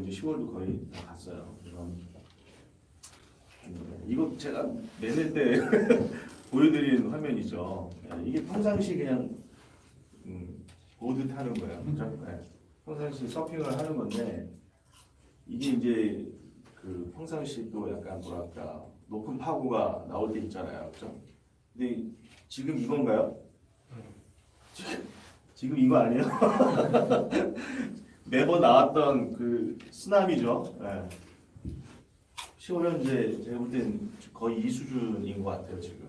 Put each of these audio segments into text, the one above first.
이제 10월도 거의 다 갔어요. 그래서 이거 제가 내낼 때 보여드린 화면이죠. 이게 평상시 그냥 보드 타는 거예요. 그죠? 네. 평상시 서핑을 하는 건데 이게 이제 그 평상시 또 약간 뭐랄까 높은 파고가 나올 때 있잖아요. 그죠? 근데 지금 이건가요? 지금 이거 아니에요? 매번 나왔던 그 쓰나미죠. 네. 10월 현재 제가 볼 땐 거의 이 수준인 것 같아요 지금.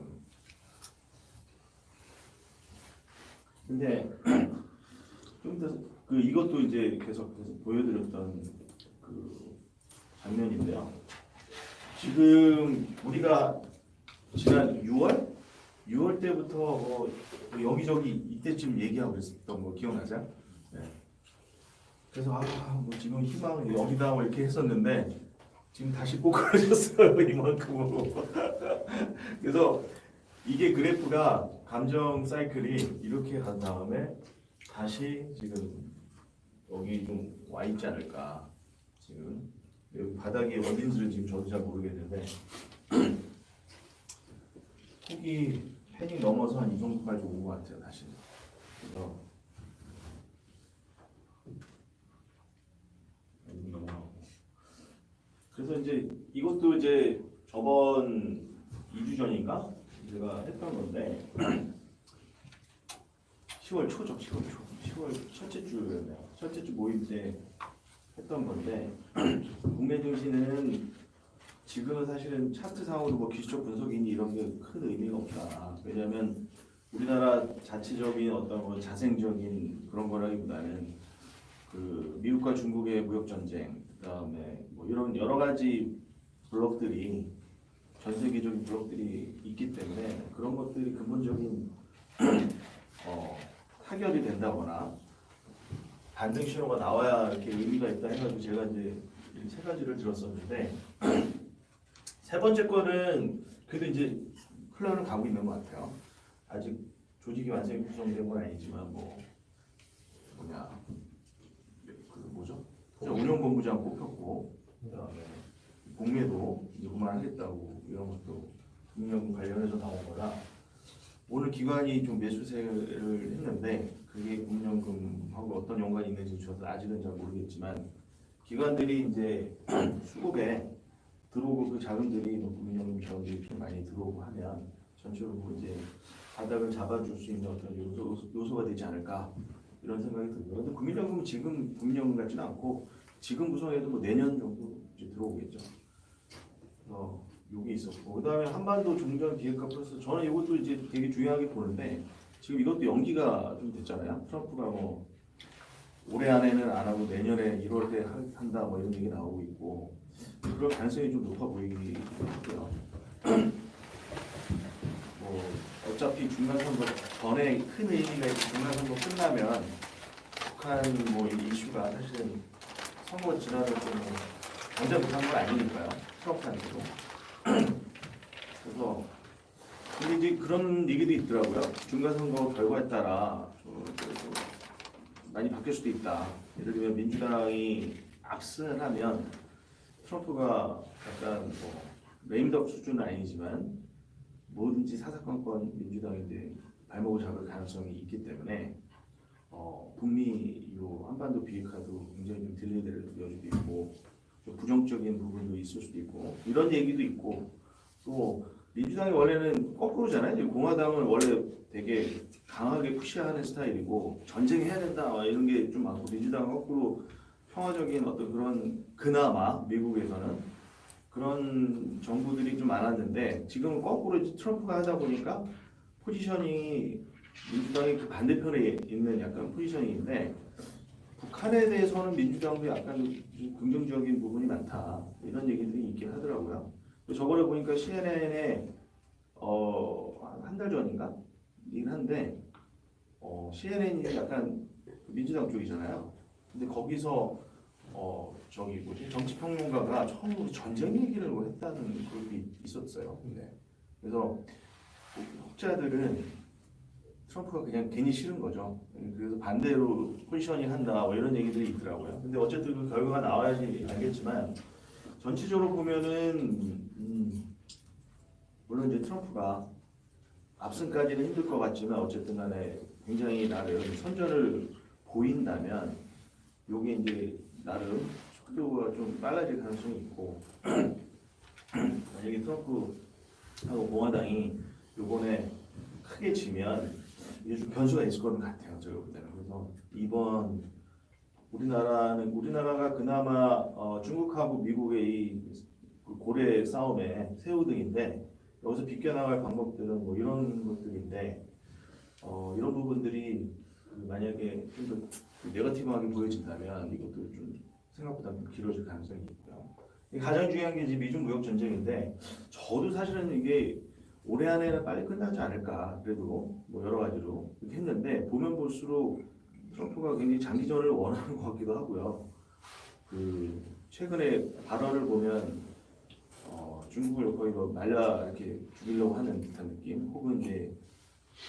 근데 좀 더 그 이것도 이제 계속 보여드렸던 그 장면인데요. 지금 우리가 지난 6월 때부터 뭐 여기저기 이때쯤 얘기하고 있었던 거 기억나죠? 네. 그래서 뭐 지금 희망 여기다 뭐 이렇게 했었는데 지금 다시 꼬꾸라졌어요 이만큼으로. 그래서 이게 그래프가 감정 사이클이 이렇게 간 다음에 다시 지금 여기 좀 와 있지 않을까. 지금 여기 바닥이 어딘지는 지금 저도 잘 모르겠는데 폭이 패닝 넘어서 한 이 정도까지 온 것 같아요 다시. 그래서 여기 넘어가고. 그래서 이제 이것도 이제 저번 2주 전인가 제가 했던 건데 10월 초죠. 10월 첫째 주였네요. 첫째 주 모임 때 했던 건데 국내 증시는 지금은 사실은 차트상으로 뭐 기술적 분석이니 이런 게 큰 의미가 없다. 왜냐하면 우리나라 자체적인 어떤 뭐 자생적인 그런 거라기보다는 그 미국과 중국의 무역 전쟁, 그다음에 뭐 이런 여러 가지 블록들이 전 세계적인 블록들이 있기 때문에 그런 것들이 근본적인 타결이 된다거나 반등 신호가 나와야 이렇게 의미가 있다 해가지고 제가 이제 이 세 가지를 들었었는데 세 번째 거는 그래도 이제 플랜을 가고 있는 것 같아요. 아직 조직이 완전히 구성된 건 아니지만 뭐냐 그 뭐죠? 운영본부장 뽑혔고 그다음에 공매도 이제 그만하겠다고 이런 것도 금융 관련해서 나온 거라 오늘 기관이 좀 매수세를 했는데 그게 국민연금하고 어떤 연관이 있는지 저도 아직은 잘 모르겠지만 기관들이 이제 수급에 들어오고 그 자금들이 국민연금 자금들이 많이 들어오고 하면 전체적으로 이제 바닥을 잡아줄 수 있는 어떤 요소가 되지 않을까 이런 생각이 듭니다. 그런데 국민연금은 지금 국민연금 같지는 않고 지금 구성해도 뭐 내년 정도 이제 들어오겠죠. 요게 있었고 그다음에 한반도 종전 비핵화 프로세스 저는 이것도 이제 되게 중요하게 보는데 지금 이것도 연기가 좀 됐잖아요. 트럼프가 뭐 올해 안에는 안 하고 내년에 1월 때 한다 뭐 이런 얘기 나오고 있고 그럴 가능성이 좀 높아 보이긴 하고요. 뭐 어차피 중간선거 전에 큰 의미가 있고 중간선거 끝나면 북한 뭐 이슈가 사실은 선거 지나는 좀 당장 못한 건 아니니까요. 트럼프한테도. 그래서 근데 이제 그런 얘기도 있더라고요. 중간선거 결과에 따라 좀 많이 바뀔 수도 있다. 예를 들면 민주당이 압승하면 트럼프가 약간 뭐 레임덕 수준은 아니지만 뭐든지 사사건건 민주당인데 발목을 잡을 가능성이 있기 때문에 북미 요 한반도 비핵화도 굉장히 좀 딜레이될 여지도 있고 좀 부정적인 부분도 있을 수도 있고 이런 얘기도 있고 또 민주당이 원래는 거꾸로잖아요. 공화당은 원래 되게 강하게 푸시하는 스타일이고 전쟁해야 된다 이런 게 좀 많고 민주당은 거꾸로 평화적인 어떤 그런 그나마 미국에서는 그런 정부들이 좀 많았는데 지금은 거꾸로 트럼프가 하다 보니까 포지셔닝이 민주당이 그 반대편에 있는 약간 포지셔닝인데 북한에 대해서는 민주당도 약간 좀 긍정적인 부분이 많다 이런 얘기들이 있긴 하더라고요. 저번에 보니까 CNN에 한 달 전인가 이긴 한데 CNN이 약간 민주당 쪽이잖아요. 근데 거기서 저기 뭐지 정치평론가가 처음으로 전쟁 얘기를 뭐 했다는 그룹이 있었어요. 네. 그래서 혹자들은 트럼프가 그냥 괜히 싫은 거죠. 그래서 반대로 포지셔닝 한다 뭐 이런 얘기들이 있더라고요. 근데 어쨌든 그 결과가 나와야지 알겠지만 전체적으로 보면은 물론 이제 트럼프가 압승까지는 힘들 것 같지만 어쨌든 간에 굉장히 나름 선전을 보인다면 요게 이제 나름 속도가 좀 빨라질 가능성이 있고 만약에 트럼프하고 공화당이 요번에 크게 지면 이게 좀 변수가 있을 것 같아요. 제가 볼 때는. 그래서 이번 우리나라가 그나마 중국하고 미국의 이그 고래 싸움의 새우등인데 여기서 비껴나갈 방법들은 뭐 이런 것들인데 이런 부분들이 만약에 좀 더 네거티브하게 보여진다면 이것도 좀 생각보다 좀 길어질 가능성이 있고요. 가장 중요한 게 이제 미중 무역 전쟁인데 저도 사실은 이게 올해 안에는 빨리 끝나지 않을까 그래도 뭐 여러 가지로 이렇게 했는데 보면 볼수록 트럼프가 굉장히 장기전을 원하는 것 같기도 하고요. 그 최근에 발언을 보면 중국을 거의 뭐 말라 이렇게 죽이려고 하는 듯한 느낌, 혹은 이제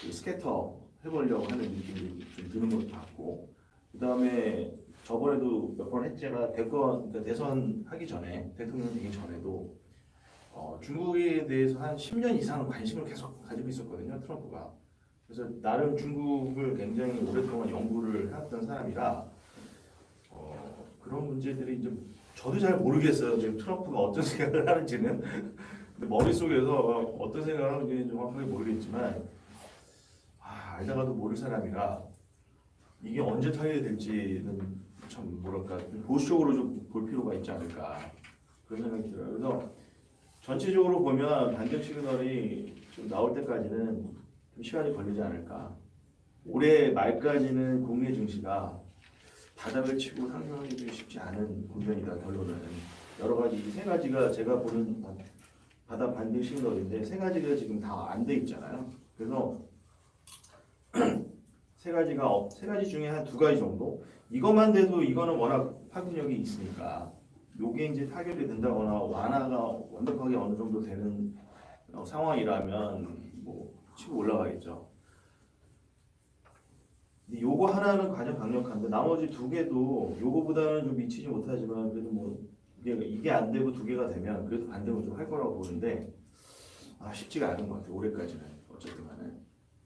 그 스캐터 해보려고 하는 느낌이 좀 드는 것도 같고, 그 다음에 저번에도 몇 번 했지만 그러니까 대선 하기 전에 대통령 되기 전에도 중국에 대해서 한 10년 이상 관심을 계속 가지고 있었거든요, 트럼프가. 그래서 나름 중국을 굉장히 오랫동안 연구를 해왔던 사람이라 그런 문제들이 좀 저도 잘 모르겠어요. 지금 트럼프가 어떤 생각을 하는지는 근데 머릿속에서 어떤 생각을 하는지 정확하게 모르겠지만 알다가도 모를 사람이라 이게 언제 타결될지는 참 뭐랄까 보수적으로 좀 볼 필요가 있지 않을까 그런 생각이 들어요. 그래서 전체적으로 보면 반등 시그널이 좀 나올 때까지는 좀 시간이 걸리지 않을까. 올해 말까지는 국내 증시가 바닥을 치고 상승하기도 쉽지 않은 국면이다. 결론은 여러 가지 세 가지가 제가 보는 바닥 반등 시그널인데 세 가지가 지금 다 안 돼 있잖아요. 그래서 세 가지 중에 한 두 가지 정도. 이것만 돼도 이거는 워낙 파급력이 있으니까 요게 이제 타결이 된다거나 완화가 완벽하게 어느 정도 되는 상황이라면 뭐 치고 올라가겠죠. 근데 요거 하나는 가장 강력한데 나머지 두 개도 요거보다는 좀 미치지 못하지만 그래도 뭐 이게 안 되고 두 개가 되면 그래도 반등을 좀 할 거라고 보는데 쉽지가 않은 것 같아요. 올해까지는 어쨌든 간에.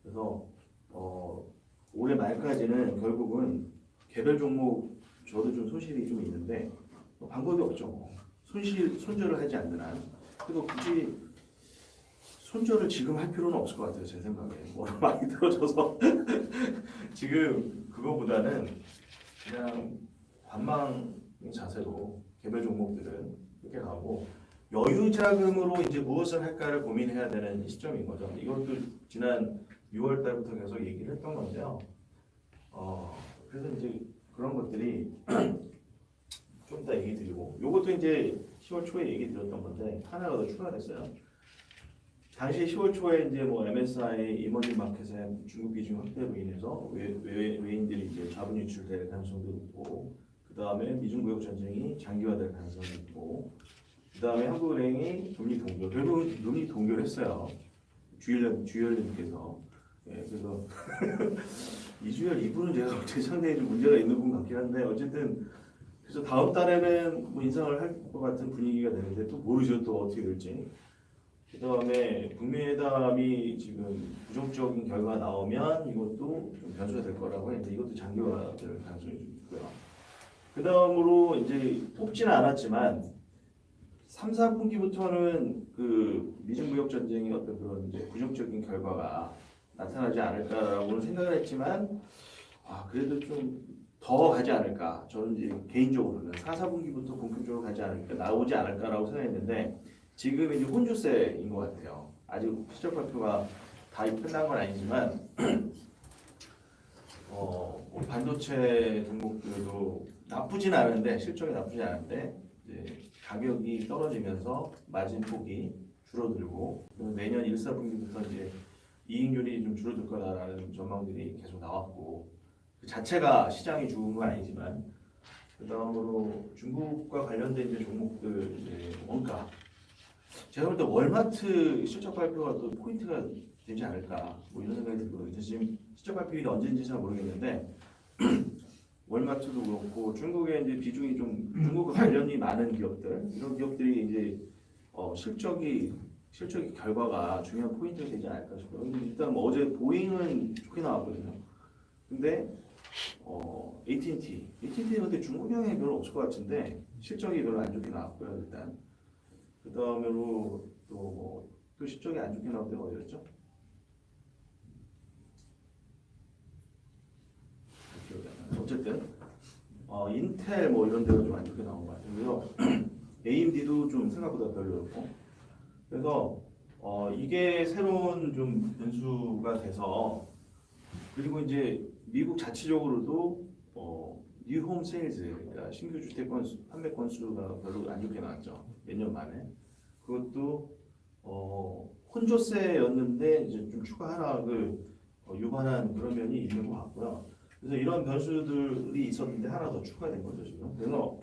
그래서 올해 말까지는 결국은 개별 종목 저도 좀 손실이 좀 있는데 방법이 없죠. 손절을 하지 않는 한. 그리고 굳이 손절을 지금 할 필요는 없을 것 같아요. 제 생각에. 워낙 많이 떨어져서 지금 그거보다는 그냥 관망 자세로 개별 종목들은 이렇게 가고 여유 자금으로 이제 무엇을 할까를 고민해야 되는 시점인 거죠. 이것도 지난 6월 달부터 계속 얘기를 했던 건데요. 그래서 이제 그런 것들이 좀 이따 얘기 드리고 요것도 이제 10월 초에 얘기 드렸던 건데 하나가 더 추가됐어요. 당시 10월 초에 이제 뭐 MSI 이머징 마켓의 중국 비중 확대로 인해서 외인들이 이제 자본 유출될 가능성도 있고, 그 다음에 미중 무역 전쟁이 장기화될 가능성이 있고, 그 다음에 한국은행이 금리 동결, 결국은 금리 동결했어요. 주열님께서. 그래서 이주열 이분은 제가 볼 때 상당히 좀 문제가 있는 분 같긴 한데 어쨌든 그래서 다음 달에는 뭐 인상을 할 것 같은 분위기가 되는데 또 모르죠 또 어떻게 될지. 그 다음에 북미 회담이 지금 부정적인 결과가 나오면 이것도 좀 변수가 될 거라고 했는데 이것도 장기화될 가능성이 좀 있고요. 그 다음으로 이제 뽑지는 않았지만 3, 4분기부터는 그 미중 무역 전쟁의 어떤 그런 이제 부정적인 결과가 나타나지 않을까라고는 생각을 했지만 그래도 좀 더 가지 않을까. 저는 이제 개인적으로는 4, 4분기부터 본격적으로 가지 않을까, 나오지 않을까라고 생각했는데 지금 이제 혼주세인 것 같아요. 아직 실적 발표가 다 끝난 건 아니지만 반도체 종목들도 나쁘진 않은데 실적이 나쁘지 않은데 이제 가격이 떨어지면서 마진 폭이 줄어들고 내년 1, 4분기부터 이제 이익률이 좀 줄어들 거다라는 전망들이 계속 나왔고 그 자체가 시장이 죽은 건 아니지만 그 다음으로 중국과 관련된 이제 종목들 이제 원가 제가 볼 때 월마트 실적 발표가 또 포인트가 되지 않을까 뭐 이런 생각이 들거든요. 지금 시적 발표일이 언제인지 잘 모르겠는데 월마트도 그렇고 중국의 이제 비중이 좀 중국과 관련이 많은 기업들 이런 기업들이 이제 실적이 결과가 중요한 포인트가 되지 않을까 싶어요. 근데 일단 뭐 어제 보잉은 좋게 나왔거든요. 근데 AT&T는 근데 중국 영향이 별로 없을 것 같은데 실적이 별로 안 좋게 나왔고요. 일단 그 다음으로 또 실적이 안 좋게 나온 데가 어디였죠? 어쨌든 인텔 뭐 이런 데가 좀 안 좋게 나온 것 같아요. 그래서 AMD도 좀 생각보다 별로였고 그래서 이게 새로운 좀 변수가 돼서 그리고 이제 미국 자체적으로도 뉴홈 세일즈 그러니까 신규 주택 건수 판매 건수가 별로 안 좋게 나왔죠. 몇 년 만에 그것도 혼조세였는데 이제 좀 추가 하락을 유발한 그런 면이 있는 것 같고요. 그래서 이런 변수들이 있었는데 하나 더 추가된 거죠 지금. 그래서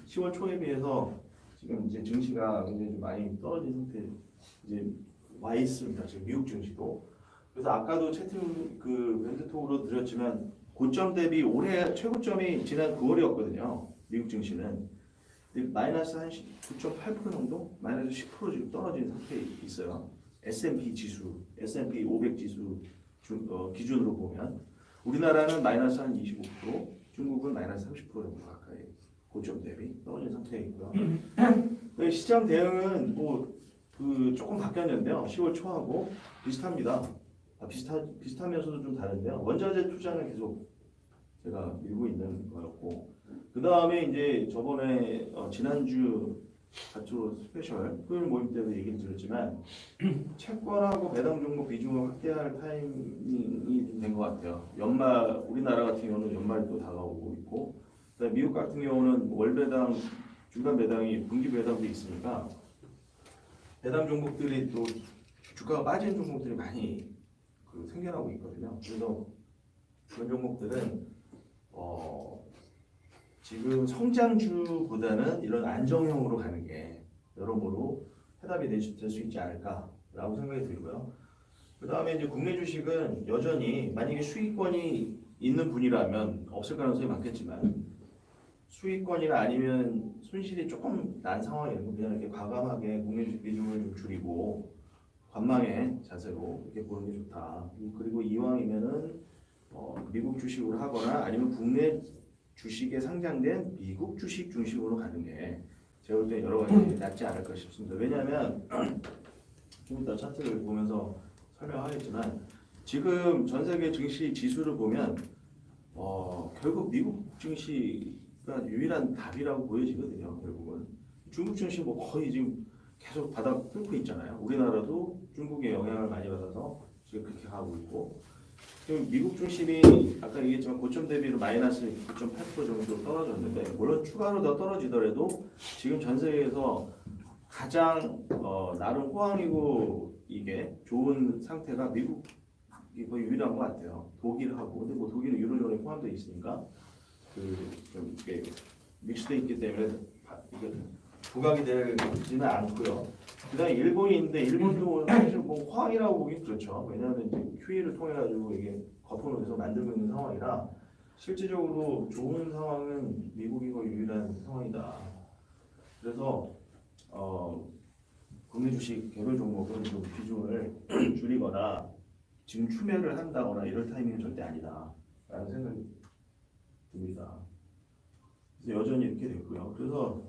10월 초에 비해서 지금 이제 증시가 굉장히 좀 많이 떨어진 상태 이제 와 있습니다. 지금 미국 증시도. 그래서 아까도 채팅 그 멘트톡으로 드렸지만 고점 대비 올해 최고점이 지난 9월이었거든요. 미국 증시는. 근데 마이너스 한 9.8% 정도? 마이너스 10% 지금 떨어진 상태에 있어요. S&P 지수, S&P 500 지수 기준으로 보면 우리나라는 마이너스 한 25%, 중국은 마이너스 30% 정도 가까이 고점 대비 떨어진 상태에 있고요. 시장 대응은 조금 바뀌었는데요. 10월 초하고 비슷합니다. 비슷하면서도 좀 다른데요. 원자재 투자는 계속 제가 밀고 있는 거였고, 그 다음에 이제 저번에 지난주 가초 스페셜 토요일 모임 때도 얘기를 드렸지만 채권하고 배당 종목 비중을 확대할 타이밍이 된 것 같아요. 연말 우리나라 같은 경우는 연말이 또 다가오고 있고, 그다음에 미국 같은 경우는 월 배당, 중간 배당이 분기 배당도 있으니까 배당 종목들이 또 주가가 빠지는 종목들이 많이 생겨나고 있거든요. 그래서 그런 종목들은 지금 성장주보다는 이런 안정형으로 가는 게 여러모로 해답이 될 수 있지 않을까라고 생각이 들고요. 그 다음에 이제 국내 주식은 여전히 만약에 수익권이 있는 분이라면 없을 가능성이 많겠지만 수익권이나 아니면 손실이 조금 난 상황이면 그냥 이렇게 과감하게 국내 주식 비중을 좀 줄이고 관망의 자세로 이렇게 보는 게 좋다. 그리고 이왕이면은 미국 주식으로 하거나 아니면 국내 주식에 상장된 미국 주식 중심으로 가는 게 제가 볼 때 여러 가지 낫지 않을까 싶습니다. 왜냐하면 좀 이따 차트를 보면서 설명하겠지만 지금 전 세계 증시 지수를 보면 결국 미국 증시가 유일한 답이라고 보여지거든요. 결국은 중국 증시 뭐 거의 지금 계속 바닥 뚫고 있잖아요. 우리나라도 중국의 영향을 많이 받아서 지금 그렇게 가고 있고 지금 미국 중심이 아까 얘기했지만 고점 대비로 마이너스 9.8% 정도 떨어졌는데 물론 추가로 더 떨어지더라도 지금 전 세계에서 가장 나름 호황이고 이게 좋은 상태가 미국이 거의 유일한 것 같아요. 독일하고 근데 뭐 독일은 유로존에 포함되어 있으니까 좀 이게 믹스돼 있기 때문에 이게 부각이 되지는 않고요. 그다음에 일본이 있는데 일본도 사실 뭐 호황이라고 보기 그렇죠. 왜냐하면 이제 QE를 통해 가지고 이게 거품을 계속 만들고 있는 상황이라 실질적으로 좋은 상황은 미국이 거의 유일한 상황이다. 그래서 국내 주식 개별 종목은 좀 비중을 줄이거나 지금 추매를 한다거나 이럴 타이밍은 절대 아니다라는 생각이 듭니다. 그래서 여전히 이렇게 됐고요. 그래서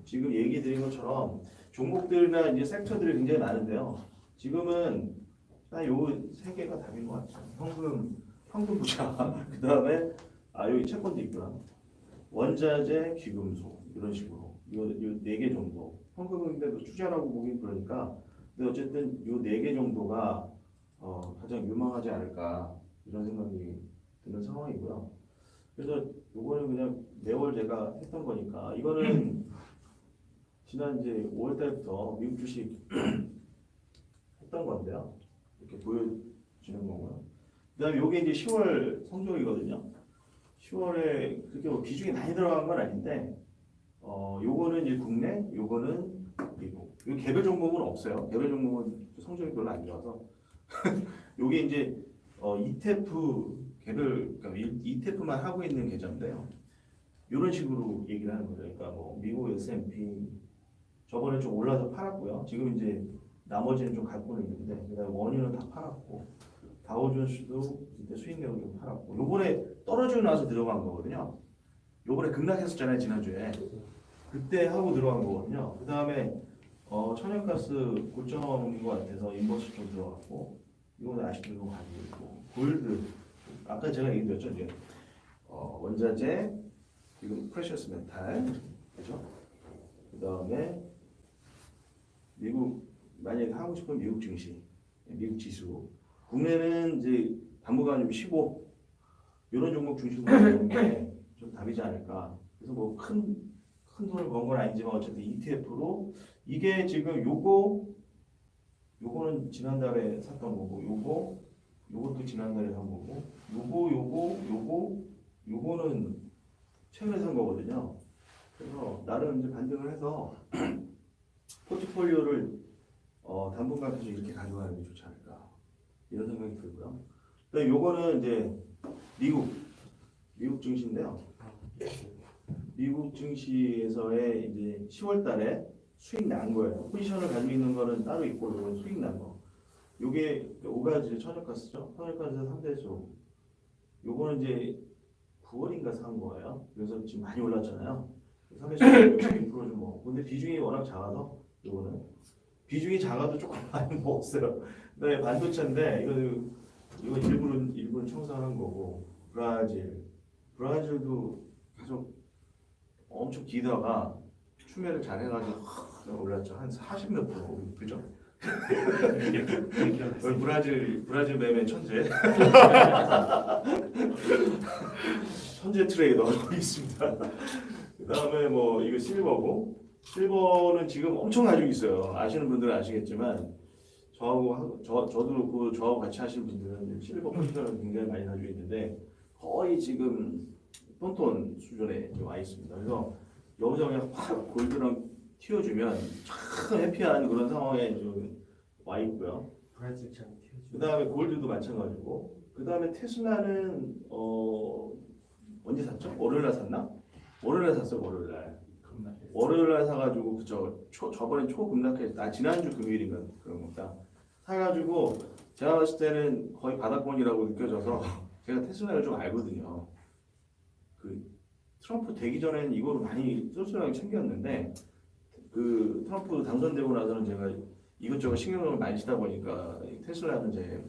지금 얘기 드린 것처럼 종목들이나 이제 섹터들이 굉장히 많은데요. 지금은 딱 요 세 개가 답인 것 같아요. 현금 부자, 그 다음에 여기 채권도 있구나. 원자재, 귀금속 이런 식으로 요 네 개 정도. 현금인데 투자라고 보긴 그러니까. 근데 어쨌든 요 네 개 정도가 가장 유망하지 않을까 이런 생각이 드는 상황이고요. 그래서 요거는 그냥 매월 제가 했던 거니까 이거는 지난 이제 5월 달부터 미국 주식 했던 건데요. 이렇게 보여지는 거고요. 그다음에 요게 이제 10월 성적이거든요. 10월에 그렇게 뭐 비중이 많이 들어간 건 아닌데 요거는 이제 국내, 요거는 미국. 요 개별 종목은 없어요. 개별 종목은 성적이 별로 안 좋아서 요게 이제 ETF 개별 그러니까 ETF만 하고 있는 계좌인데요. 이런 식으로 얘기를 하는 거죠. 그러니까 뭐 미국 S&P 저번에 좀 올라서 팔았고요. 지금 이제 나머지는 좀 갖고는 있는데 그다음에 원유는 다 팔았고 다우존스도 이제 수익내고 좀 팔았고 요번에 떨어지고 나서 들어간 거거든요. 요번에 급락했었잖아요 지난주에. 그때 하고 들어간 거거든요. 그 다음에 천연가스 고점인 것 같아서 인버스 좀 들어갔고 이거는 아직도 좀 가지고 있고 골드 아까 제가 얘기드렸죠 이제 원자재 지금 프레셔스 메탈 그죠? 그 다음에 미국 만약에 하고 싶은 미국 증시 미국 지수 국내는 이제 당분간 15 이런 종목 중심으로 하는 게 좀 답이지 않을까. 그래서 뭐 큰 돈을 번 건 아니지만 어쨌든 ETF로 이게 지금 요거는 지난달에 샀던 거고 요것도 지난달에 산 거고 요거는 최근에 산 거거든요. 그래서 나름 이제 반등을 해서 포트폴리오를 당분간 계속 이렇게 가져가는 게 좋지 않을까 이런 생각이 들고요. 그다음에 요거는 이제 미국 증시인데요. 미국 증시에서의 이제 10월달에 수익 난 거예요. 포지션을 가지고 있는 거는 따로 있고 이건 수익 난 거. 요게 5가지 천연가스죠. 천연가스 3대수. 요거는 이제 9월인가 산 거예요. 그래서 지금 많이 올랐잖아요. 362%좀 뭐. 근데 비중이 워낙 작아서 요거는 비중이 작아도 조금 많이 먹었어요. 네, 반도체인데 이거 일부는 청산한 거고 브라질도 계속 엄청 기다가 추매를 잘 해가지고 올랐죠. 한 40몇 프로 그죠? 브라질 매매 천재 천재 트레이더가 있습니다. 그 다음에 뭐 이거 실버고 실버는 지금 엄청 가지고 있어요. 아시는 분들은 아시겠지만 저도 그렇고 저하고 같이 하시는 분들은 실버 포지션을 굉장히 많이 가지고 있는데 거의 지금 톤톤 수준에 와 있습니다. 그래서 여기서 그냥 확 골드랑 튀어주면 참 해피한 그런 상황에 좀 와 있고요. 브라질처럼 튀어주고. 그 다음에 골드도 마찬가지고 그 다음에 테슬라는 언제 샀죠? 월요일날 샀나? 월요일날 샀어요. 월요일날 사가지고 그쵸 저번에 초급락했다. 지난주 금요일인가 그런 겁니다. 사가지고 제가 봤을 때는 거의 바닥권이라고 느껴져서 제가 테슬라를 좀 알거든요. 그 트럼프 되기 전에는 이거를 많이 쏠쏠하게 챙겼는데 그 트럼프 당선되고 나서는 제가 이것저것 신경을 많이 쓰다 보니까 테슬라는 제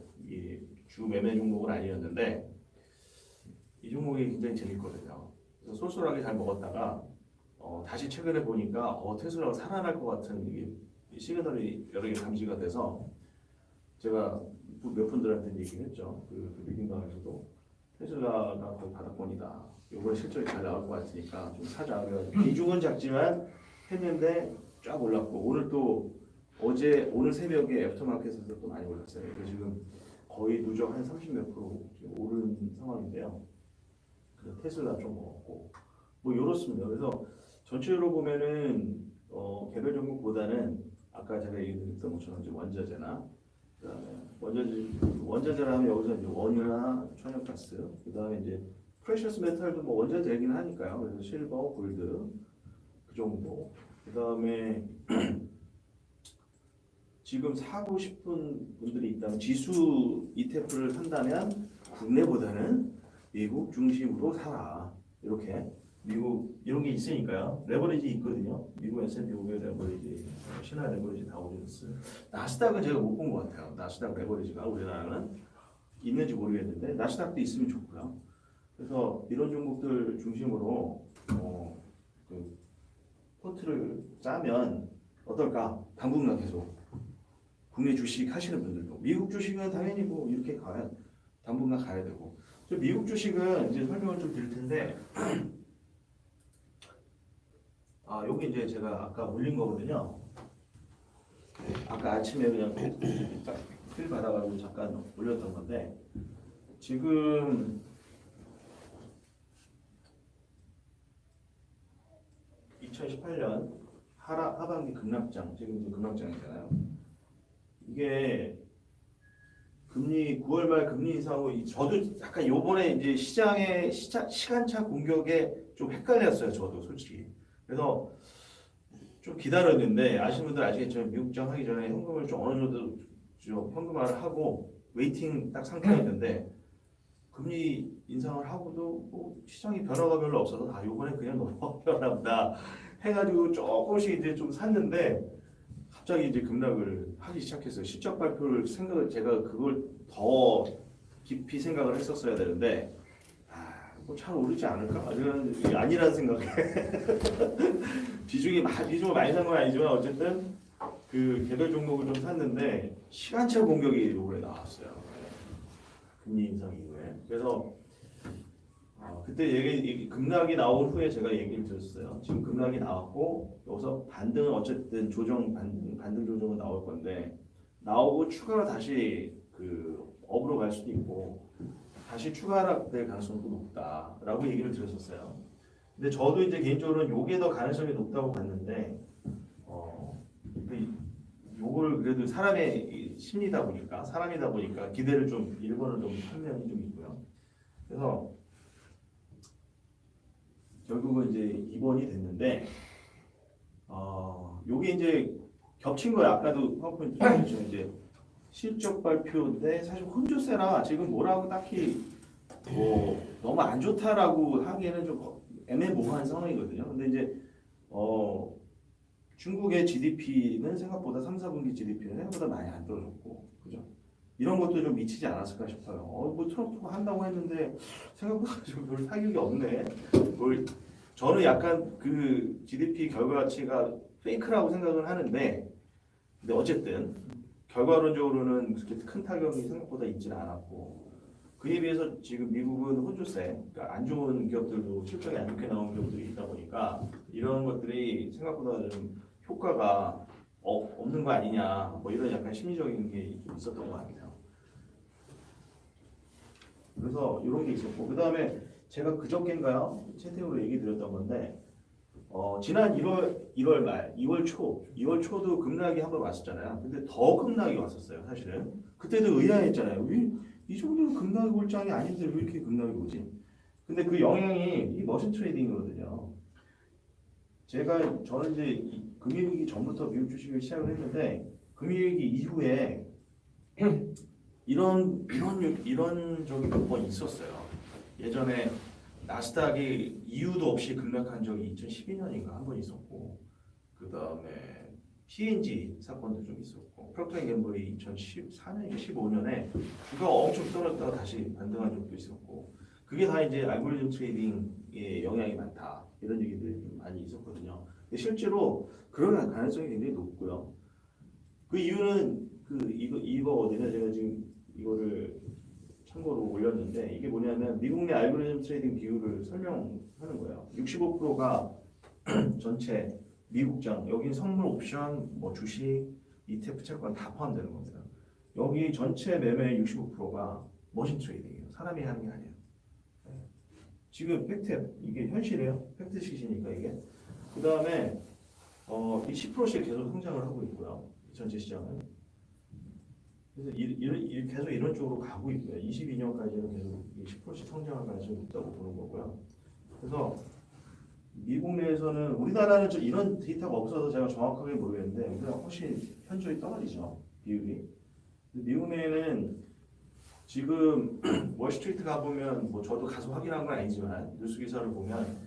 주 매매 종목은 아니었는데 이 종목이 굉장히 재밌거든요. 그래서 쏠쏠하게 잘 먹었다가 다시 최근에 보니까 테슬라가 살아날 것 같은 이게 시그널이 여러 개 감지가 돼서 제가 몇 분들한테 얘기를 했죠. 그 미팅방에서도 테슬라가 거의 바닥권이다. 이번에 실적이 잘 나올 것 같으니까 좀 사자. 그래가지고 비중은 작지만 했는데 쫙 올랐고 오늘 또 오늘 새벽에 애프터마켓에서 또 많이 올랐어요. 그래서 지금 거의 누적 한 30몇 프로 지금 오른 상황인데요. 그래서 테슬라 좀 먹었고 뭐 이렇습니다. 그래서 전체로 보면은 개별 종목보다는 아까 제가 얘기드렸던 것처럼 이제 원자재나 그다음에 원자재라 하면 여기서 이제 원유나 천연가스 그다음에 이제 프레셔스 메탈도 뭐 원자재이긴 하니까요. 그래서 실버, 골드 그 정도. 그다음에 지금 사고 싶은 분들이 있다면 지수 ETF를 산다면 국내보다는 미국 중심으로 사라. 이렇게 미국 이런 게 있으니까요. 레버리지 있거든요. 미국 S&P 500 레버리지, 신화 레버리지 다우존스. 나스닥은 제가 못 본 것 같아요. 나스닥 레버리지가 우리나라는 있는지 모르겠는데 나스닥도 있으면 좋고요. 그래서 이런 종목들 중심으로 그 포트를 짜면 어떨까? 당분간 계속 국내 주식 하시는 분들도 미국 주식은 당연히 뭐 이렇게 가야 당분간 가야 되고 미국 주식은 이제 설명을 좀 드릴 텐데 여기 이제 제가 아까 올린 거거든요. 아까 아침에 그냥 필 받아가지고 잠깐 올렸던 건데 지금 (2018년) 하반기 급락장 지금 이제 급락장이잖아요. 이게 금리 9월 말 금리 인상 후 저도 약간 요번에 이제 시장의 시간차 공격에 좀 헷갈렸어요. 저도 솔직히. 그래서 좀 기다렸는데 아시는 분들 아시겠지만 미국장 하기 전에 현금을 좀 어느 정도 좀 현금화를 하고 웨이팅 딱 상태였는데 금리 인상을 하고도 뭐 시장이 변화가 별로 없어서 요번에 그냥 넘어가나 보다 해가지고 조금씩 이제 좀 샀는데 갑자기 이제 급락을 하기 시작했어요. 실적 발표를 제가 그걸 더 깊이 생각을 했었어야 되는데 뭐잘 오르지 않을까? 이런 아니라는 생각에 비중을 많이 산 건 아니지만 어쨌든 그 개별 종목을 좀 샀는데 시간차 공격이 이번에 나왔어요. 금리 인상 이후에. 그래서 그때 급락이 나온 후에 제가 얘기를 드렸어요. 지금 급락이 나왔고 여기서 반등은 어쨌든 반등 조정은 나올 건데 나오고 추가로 다시 그 업으로 갈 수도 있고 다시 추가 하락될 가능성도 높다라고 얘기를 드렸었어요. 근데 저도 이제 개인적으로는 요게 더 가능성이 높다고 봤는데 요걸 그래도 사람의 심리다 보니까 사람이다 보니까 기대를 좀 일본을 좀 한 면이 좀 있고요. 그래서 결국은 이제 입원이 됐는데 요게 이제 겹친 거예요. 아까도 파워포인트 보여주셨죠. 이제 실적 발표인데 사실 혼조세라 지금 뭐라고 딱히 뭐 너무 안 좋다라고 하기에는 좀 애매모호한 상황이거든요. 근데 이제 중국의 GDP는 생각보다 3, 4분기 GDP는 생각보다 많이 안 떨어졌고, 그죠? 이런 것도 좀 미치지 않았을까 싶어요. 뭐 트럼프가 한다고 했는데 생각보다 좀 별 타격이 없네. 저는 약간 그 GDP 결과치가 페이크라고 생각을 하는데, 근데 어쨌든 결과론적으로는 그렇게 큰 타격이 생각보다 있지는 않았고, 그에 비해서 지금 미국은 혼조세, 그러니까 안 좋은 기업들도 실적이 안 좋게 나온 기업들이 있다 보니까 이런 것들이 생각보다 좀 효과가 없는 거 아니냐, 뭐 이런 약간 심리적인 게 있었던 것 같아요. 그래서 이런 게 있었고, 그 다음에 제가 그저께인가요? 채팅으로 얘기 드렸던 건데, 지난 1월 말, 2월 초도 급락이 한 번 왔었잖아요. 근데 더 급락이 왔었어요, 사실은. 그때도 의아했잖아요. 이 정도는 급락이 올 장이 아닌데 왜 이렇게 급락이 오지? 근데 그 영향이 이 머신 트레이딩이거든요. 저는 이제 금융위기 전부터 미국 주식을 시작을 했는데 금융위기 이후에 이런 적이 몇 번 있었어요. 예전에 나스닥이 이유도 없이 급락한 적이 2012년인가 한 번 있었고, 그 다음에 P&G 사건도 좀 있었고, 프록터&갬블이 2014년인가 15년에 주가 엄청 떨어졌다가 다시 반등한 적도 있었고, 그게 다 이제 알고리즘 트레이딩에 영향이 많다 이런 얘기들이 좀 많이 있었거든요. 근데 실제로 그럴 가능성이 굉장히 높고요. 그 이유는 이거거든요. 제가 지금 이거를 참고로 올렸는데 이게 뭐냐면 미국 내 알고리즘 트레이딩 비율을 설명하는 거예요. 65%가 전체 미국장, 여기 선물 옵션, 뭐 주식, ETF 채권 다 포함되는 겁니다. 여기 전체 매매의 65%가 머신 트레이딩이에요. 사람이 하는 게 아니에요. 지금 팩트, 이게 현실이에요. 팩트시시니까 이게. 그 다음에 이 10%씩 계속 성장을 하고 있고요. 전체 시장은. 그래서 계속 이런 쪽으로 가고 있고요. 22년까지는 계속 10%씩 성장할 가능성이 있다고 보는 거고요. 그래서 미국 내에서는 우리나라는 좀 이런 데이터가 없어서 제가 정확하게 모르겠는데 우리나라 훨씬 현저히 떨어지죠. 비율이. 미국 내에는 지금 월스트리트 가보면 뭐 저도 가서 확인한 건 아니지만 뉴스 기사를 보면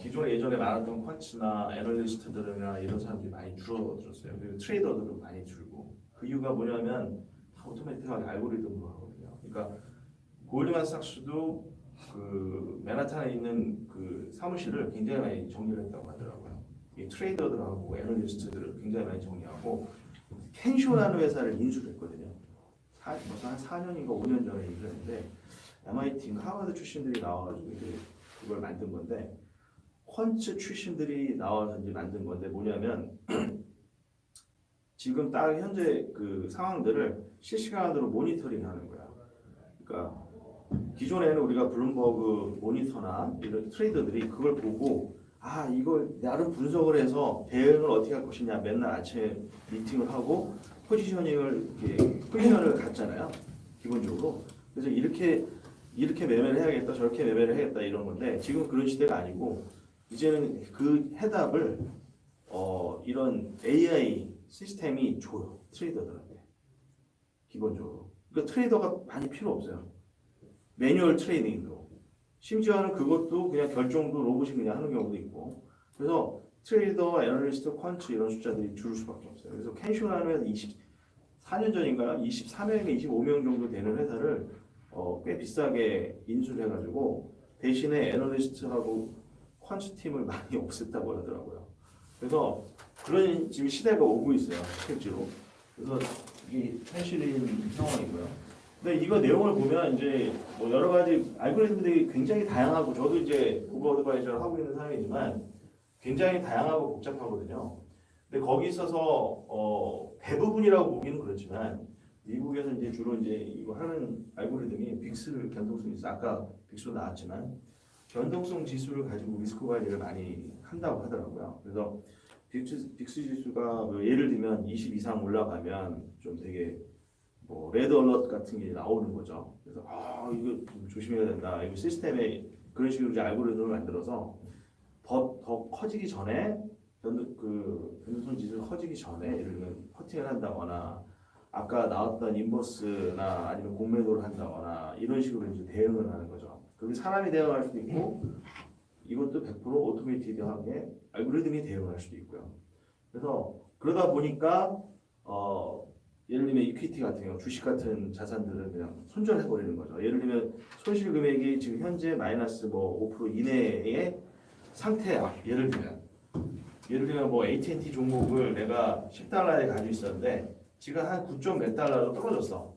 기존에 예전에 많았던 퀀츠나 애널리스트들이나 이런 사람들이 많이 줄어들었어요. 그리고 트레이더들도 많이 줄고 그 이유가 뭐냐면 다 오토매틱하게 알고리즘으로 하거든요. 그러니까 골드만삭스도 그 맨하탄에 있는 그 사무실을 굉장히 많이 정리를 했다고 하더라고요. 이 트레이더들하고 애널리스트들을 굉장히 많이 정리하고 켄쇼라는 회사를 인수를 했거든요. 벌써 한 4년인가 5년 전에 일을 했는데 MIT, 하버드 출신들이 나와가지고 이제 그걸 만든 건데 퀀츠 출신들이 나와서 이제 만든 건데 뭐냐면 지금 딱 현재 그 상황들을 실시간으로 모니터링하는 거야. 그러니까 기존에는 우리가 블룸버그 모니터나 이런 트레이더들이 그걸 보고 이걸 나름 분석을 해서 대응을 어떻게 할 것이냐 맨날 아침에 미팅을 하고 포지션을 갖잖아요. 기본적으로. 그래서 이렇게 매매를 해야겠다, 저렇게 매매를 해야겠다 이런 건데 지금 그런 시대가 아니고 이제는 그 해답을 이런 AI 시스템이 줘요. 트레이더들한테. 기본적으로. 그러니까 트레이더가 많이 필요 없어요. 매뉴얼 트레이딩도. 심지어는 그것도 그냥 결정도 로봇이 그냥 하는 경우도 있고. 그래서 트레이더, 애널리스트, 퀀트 이런 숫자들이 줄을 수밖에 없어요. 그래서 캔슈라는 24년 전인가 23명인가 25명 정도 되는 회사를 꽤 비싸게 인수를 해가지고 대신에 애널리스트하고 퀀트 팀을 많이 없앴다고 하더라고요. 그래서 그런 지금 시대가 오고 있어요. 실제로. 그래서 이게 현실인 상황이고요. 근데 이거 내용을 보면 이제 뭐 여러 가지 알고리즘들이 굉장히 다양하고 저도 이제 구글 어드바이저를 하고 있는 사람이지만 굉장히 다양하고 복잡하거든요. 근데 거기 있어서 대부분이라고 보기는 그렇지만 미국에서 이제 주로 이제 이거 하는 알고리즘이 빅스를 변동성이 있어. 아까 빅스로 나왔지만 변동성 지수를 가지고 리스크 관리를 많이 한다고 하더라고요. 그래서 빅스 지수가 뭐 예를 들면 20 이상 올라가면 좀 되게 뭐 레드 얼럿 같은 게 나오는 거죠. 그래서 이거 좀 조심해야 된다. 이거 시스템에 그런 식으로 이제 알고리즘을 만들어서 더 커지기 전에 변동성 지수가 커지기 전에 예를 들면 커팅을 한다거나 아까 나왔던 인버스나 아니면 공매도를 한다거나 이런 식으로 이제 대응을 하는 거죠. 그게 사람이 대응할 수도 있고 이것도 100% 오토메이티드하게 알고리즘이 대응할 수도 있고요. 그래서 그러다 보니까 예를 들면 이퀴티 같은 경우 주식 같은 자산들은 그냥 손절해 버리는 거죠. 예를 들면 손실 금액이 지금 현재 마이너스 뭐 5% 이내의 상태야. 예를 들면 뭐 AT&T 종목을 내가 10달러에 가지고 있었는데 지금 한 9점 몇 달러로 떨어졌어.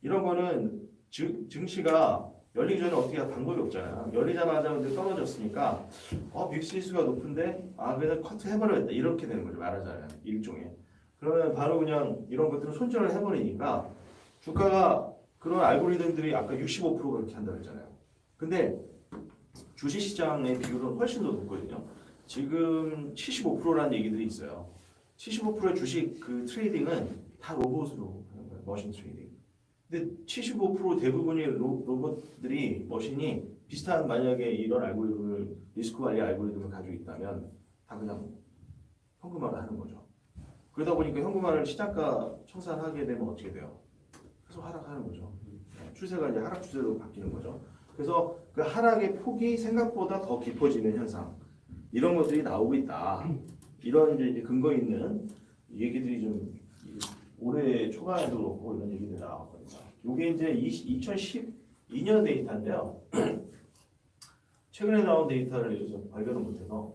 이런 거는 증시가 열리기 전에 어떻게 할 방법이 없잖아요. 열리자마자 근데 떨어졌으니까 빅스지수가 높은데 그래서 커트 해버려야겠다 이렇게 되는 거죠. 말하자면 일종의. 그러면 바로 그냥 이런 것들을 손절을 해버리니까 주가가 그런 알고리즘들이 아까 65% 그렇게 한다고 했잖아요. 근데 주식시장의 비율은 훨씬 더 높거든요. 지금 75%라는 얘기들이 있어요. 75%의 주식 그 트레이딩은 다 로봇으로 하는 거예요. 머신 트레이딩. 근데 75% 대부분의 로봇들이 머신이 비슷한 만약에 이런 알고리즘을 리스크 관리 알고리즘을 가지고 있다면 다 그냥 현금화를 하는 거죠. 그러다 보니까 현금화를 시장가 청산하게 되면 어떻게 돼요? 계속 하락하는 거죠. 추세가 이제 하락 추세로 바뀌는 거죠. 그래서 그 하락의 폭이 생각보다 더 깊어지는 현상 이런 것들이 나오고 있다. 이런 이제 근거 있는 얘기들이 좀 올해 초반에도 그렇고 이런 얘기들이 나왔거든요. 이게 이제 2012년 데이터인데요. 최근에 나온 데이터를 요즘 발견을 못해서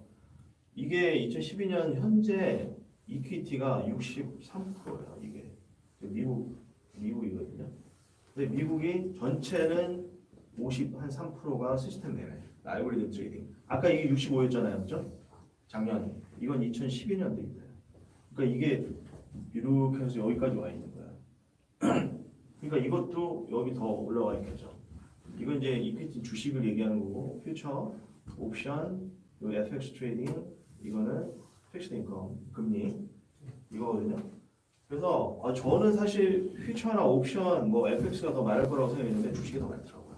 이게 2012년 현재 이퀴티가 63%예요. 이게 미국이거든요. 근데 미국이 전체는 53%가 시스템 매매, 알고리즘 트레이딩. 아까 이게 65였잖아요, 그렇죠? 작년. 이건 2012년 데이터예요. 그러니까 이게 이렇게 해서 여기까지 와 있는 거야. 그러니까 이것도 여기 더 올라와 있겠죠. 이건 이제 이퀴티 주식을 얘기하는 거고, 퓨처, 옵션, 요 FX 트레이딩, 이거는 픽스드 인컴, 금리 이거거든요. 그래서 저는 사실 퓨처나 옵션, 뭐 FX가 더 많을 거라고 생각했는데 주식이 더 많더라고요.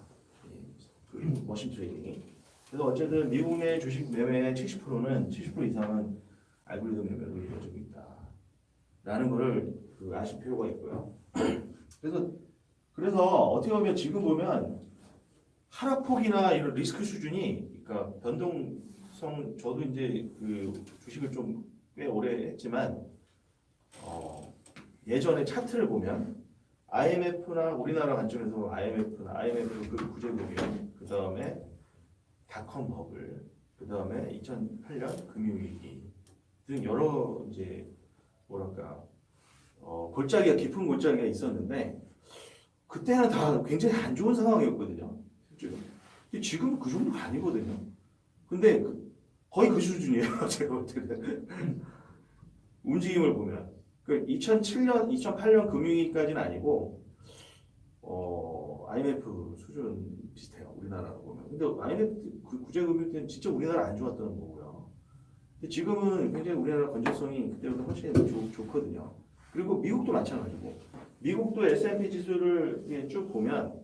그 머신 트레이딩이. 그래서 어쨌든 미국 내 주식 매매의 70%는 70% 이상은 알고리즘 매매로 이루어지고 있다라는 거를 아실 필요가 있고요. 그래서 어떻게 보면 지금 보면 하락폭이나 이런 리스크 수준이, 그러니까 변동성, 저도 이제 그 주식을 좀 꽤 오래 했지만 예전에 차트를 보면 IMF나 우리나라 관점에서 IMF 그 구제국이요. 그 다음에 닷컴 버블, 그 다음에 2008년 금융위기 등 여러 이제 뭐랄까 골짜기가 깊은 골짜기가 있었는데 그때는 다 굉장히 안 좋은 상황이었거든요. 실제로. 근데 지금 그 정도가 아니거든요. 근데 거의 그 수준이에요. 제가 볼 때는 움직임을 보면 그 2007년, 2008년 금융위기까지는 아니고 IMF 수준 비슷해요. 우리나라로 보면. 근데 IMF 그 구제금융 때는 진짜 우리나라 안 좋았던 거고요. 근데 지금은 굉장히 우리나라 건전성이 그때보다 훨씬 좋거든요. 그리고 미국도 마찬가지고 미국도 S&P 지수를 이렇게 쭉 보면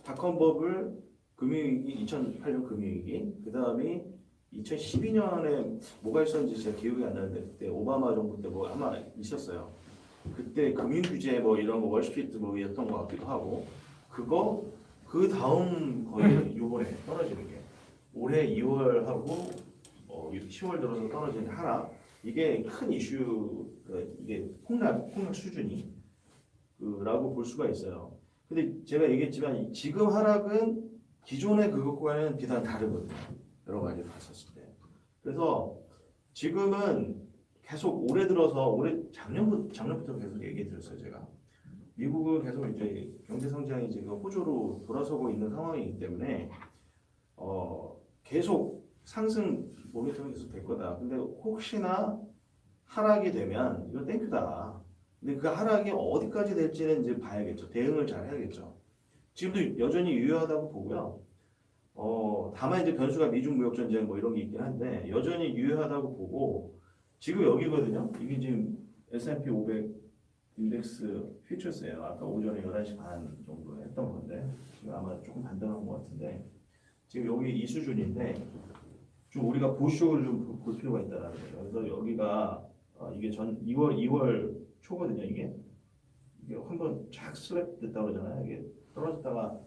닷컴 버블 금융위기 2008년 금융위기 그 다음에 2012년에 뭐가 있었는지 제가 기억이 안 나는데 그때 오바마 정부 때 뭐 아마 있었어요. 그때 금융 규제 뭐 이런 거 월스트리트 뭐였던 것 같기도 하고 그거 그 다음 거의 요번에 떨어지는 게 올해 2월하고 10월 들어서 떨어지는 하락 이게 큰 이슈 이게 폭락 수준이 라고 볼 수가 있어요. 근데 제가 얘기했지만 지금 하락은 기존의 그것과는 비단 다르거든요. 여러 가지 봤었을 때. 그래서 지금은 계속 올해 들어서 올해 작년부터 계속 얘기 드렸어요. 제가 미국은 계속 이제 경제 성장이 지금 호조로 돌아서고 있는 상황이기 때문에 계속 상승 모멘텀이 계속 될 거다. 근데 혹시나 하락이 되면 이거 땡큐다. 근데 그 하락이 어디까지 될지는 이제 봐야겠죠. 대응을 잘 해야겠죠. 지금도 여전히 유효하다고 보고요. 다만 이제 변수가 미중 무역 전쟁 뭐 이런 게 있긴 한데 여전히 유효하다고 보고 지금 여기거든요. 이게 지금 S&P 500 인덱스 퓨처스예요. 아까 오전에 11시 반 정도 했던 건데 지금 아마 조금 반등한 것 같은데 지금 여기 이 수준인데 좀 우리가 보수적으로 좀 볼 필요가 있다는 거죠. 그래서 여기가 이게 전 2월 초거든요. 이게 한번 쫙 슬랩 됐다 그러잖아요. 이게 떨어졌다가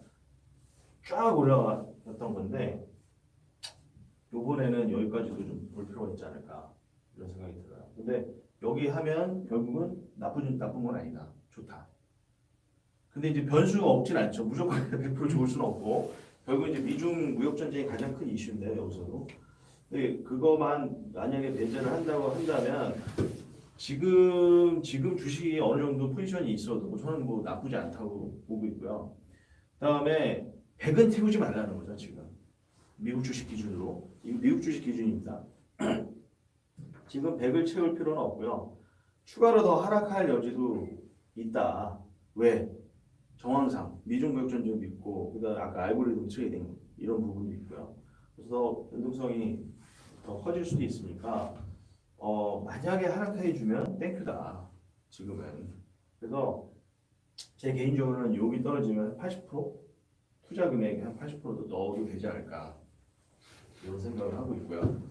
쫙 올라갔던 건데 요번에는 여기까지도 좀 볼 필요가 있지 않을까 이런 생각이 들어요. 근데 여기 하면 결국은 나쁜 건 아니다. 좋다. 근데 이제 변수가 없진 않죠. 무조건 100% 좋을 수는 없고 결국 이제 미중 무역 전쟁이 가장 큰 이슈인데 여기서도. 근데 그거만 만약에 배제를 한다고 한다면 지금 주식이 어느 정도 포지션이 있어도 저는 뭐 나쁘지 않다고 보고 있고요. 그다음에 100은 태우지 말라는 거죠 지금 미국 주식 기준으로. 이 미국 주식 기준입니다. 지금 100을 채울 필요는 없고요. 추가로 더 하락할 여지도 있다. 왜? 정황상 미중 무역 전쟁도 있고 그다음 아까 알고리즘 트레이딩 이런 부분도 있고요. 그래서 변동성이 더 커질 수도 있으니까 만약에 하락해 주면 땡큐다. 지금은. 그래서 제 개인적으로는 여기 떨어지면 80% 투자 금액의 한 80%도 넣어도 되지 않을까 이런 생각을 하고 있고요.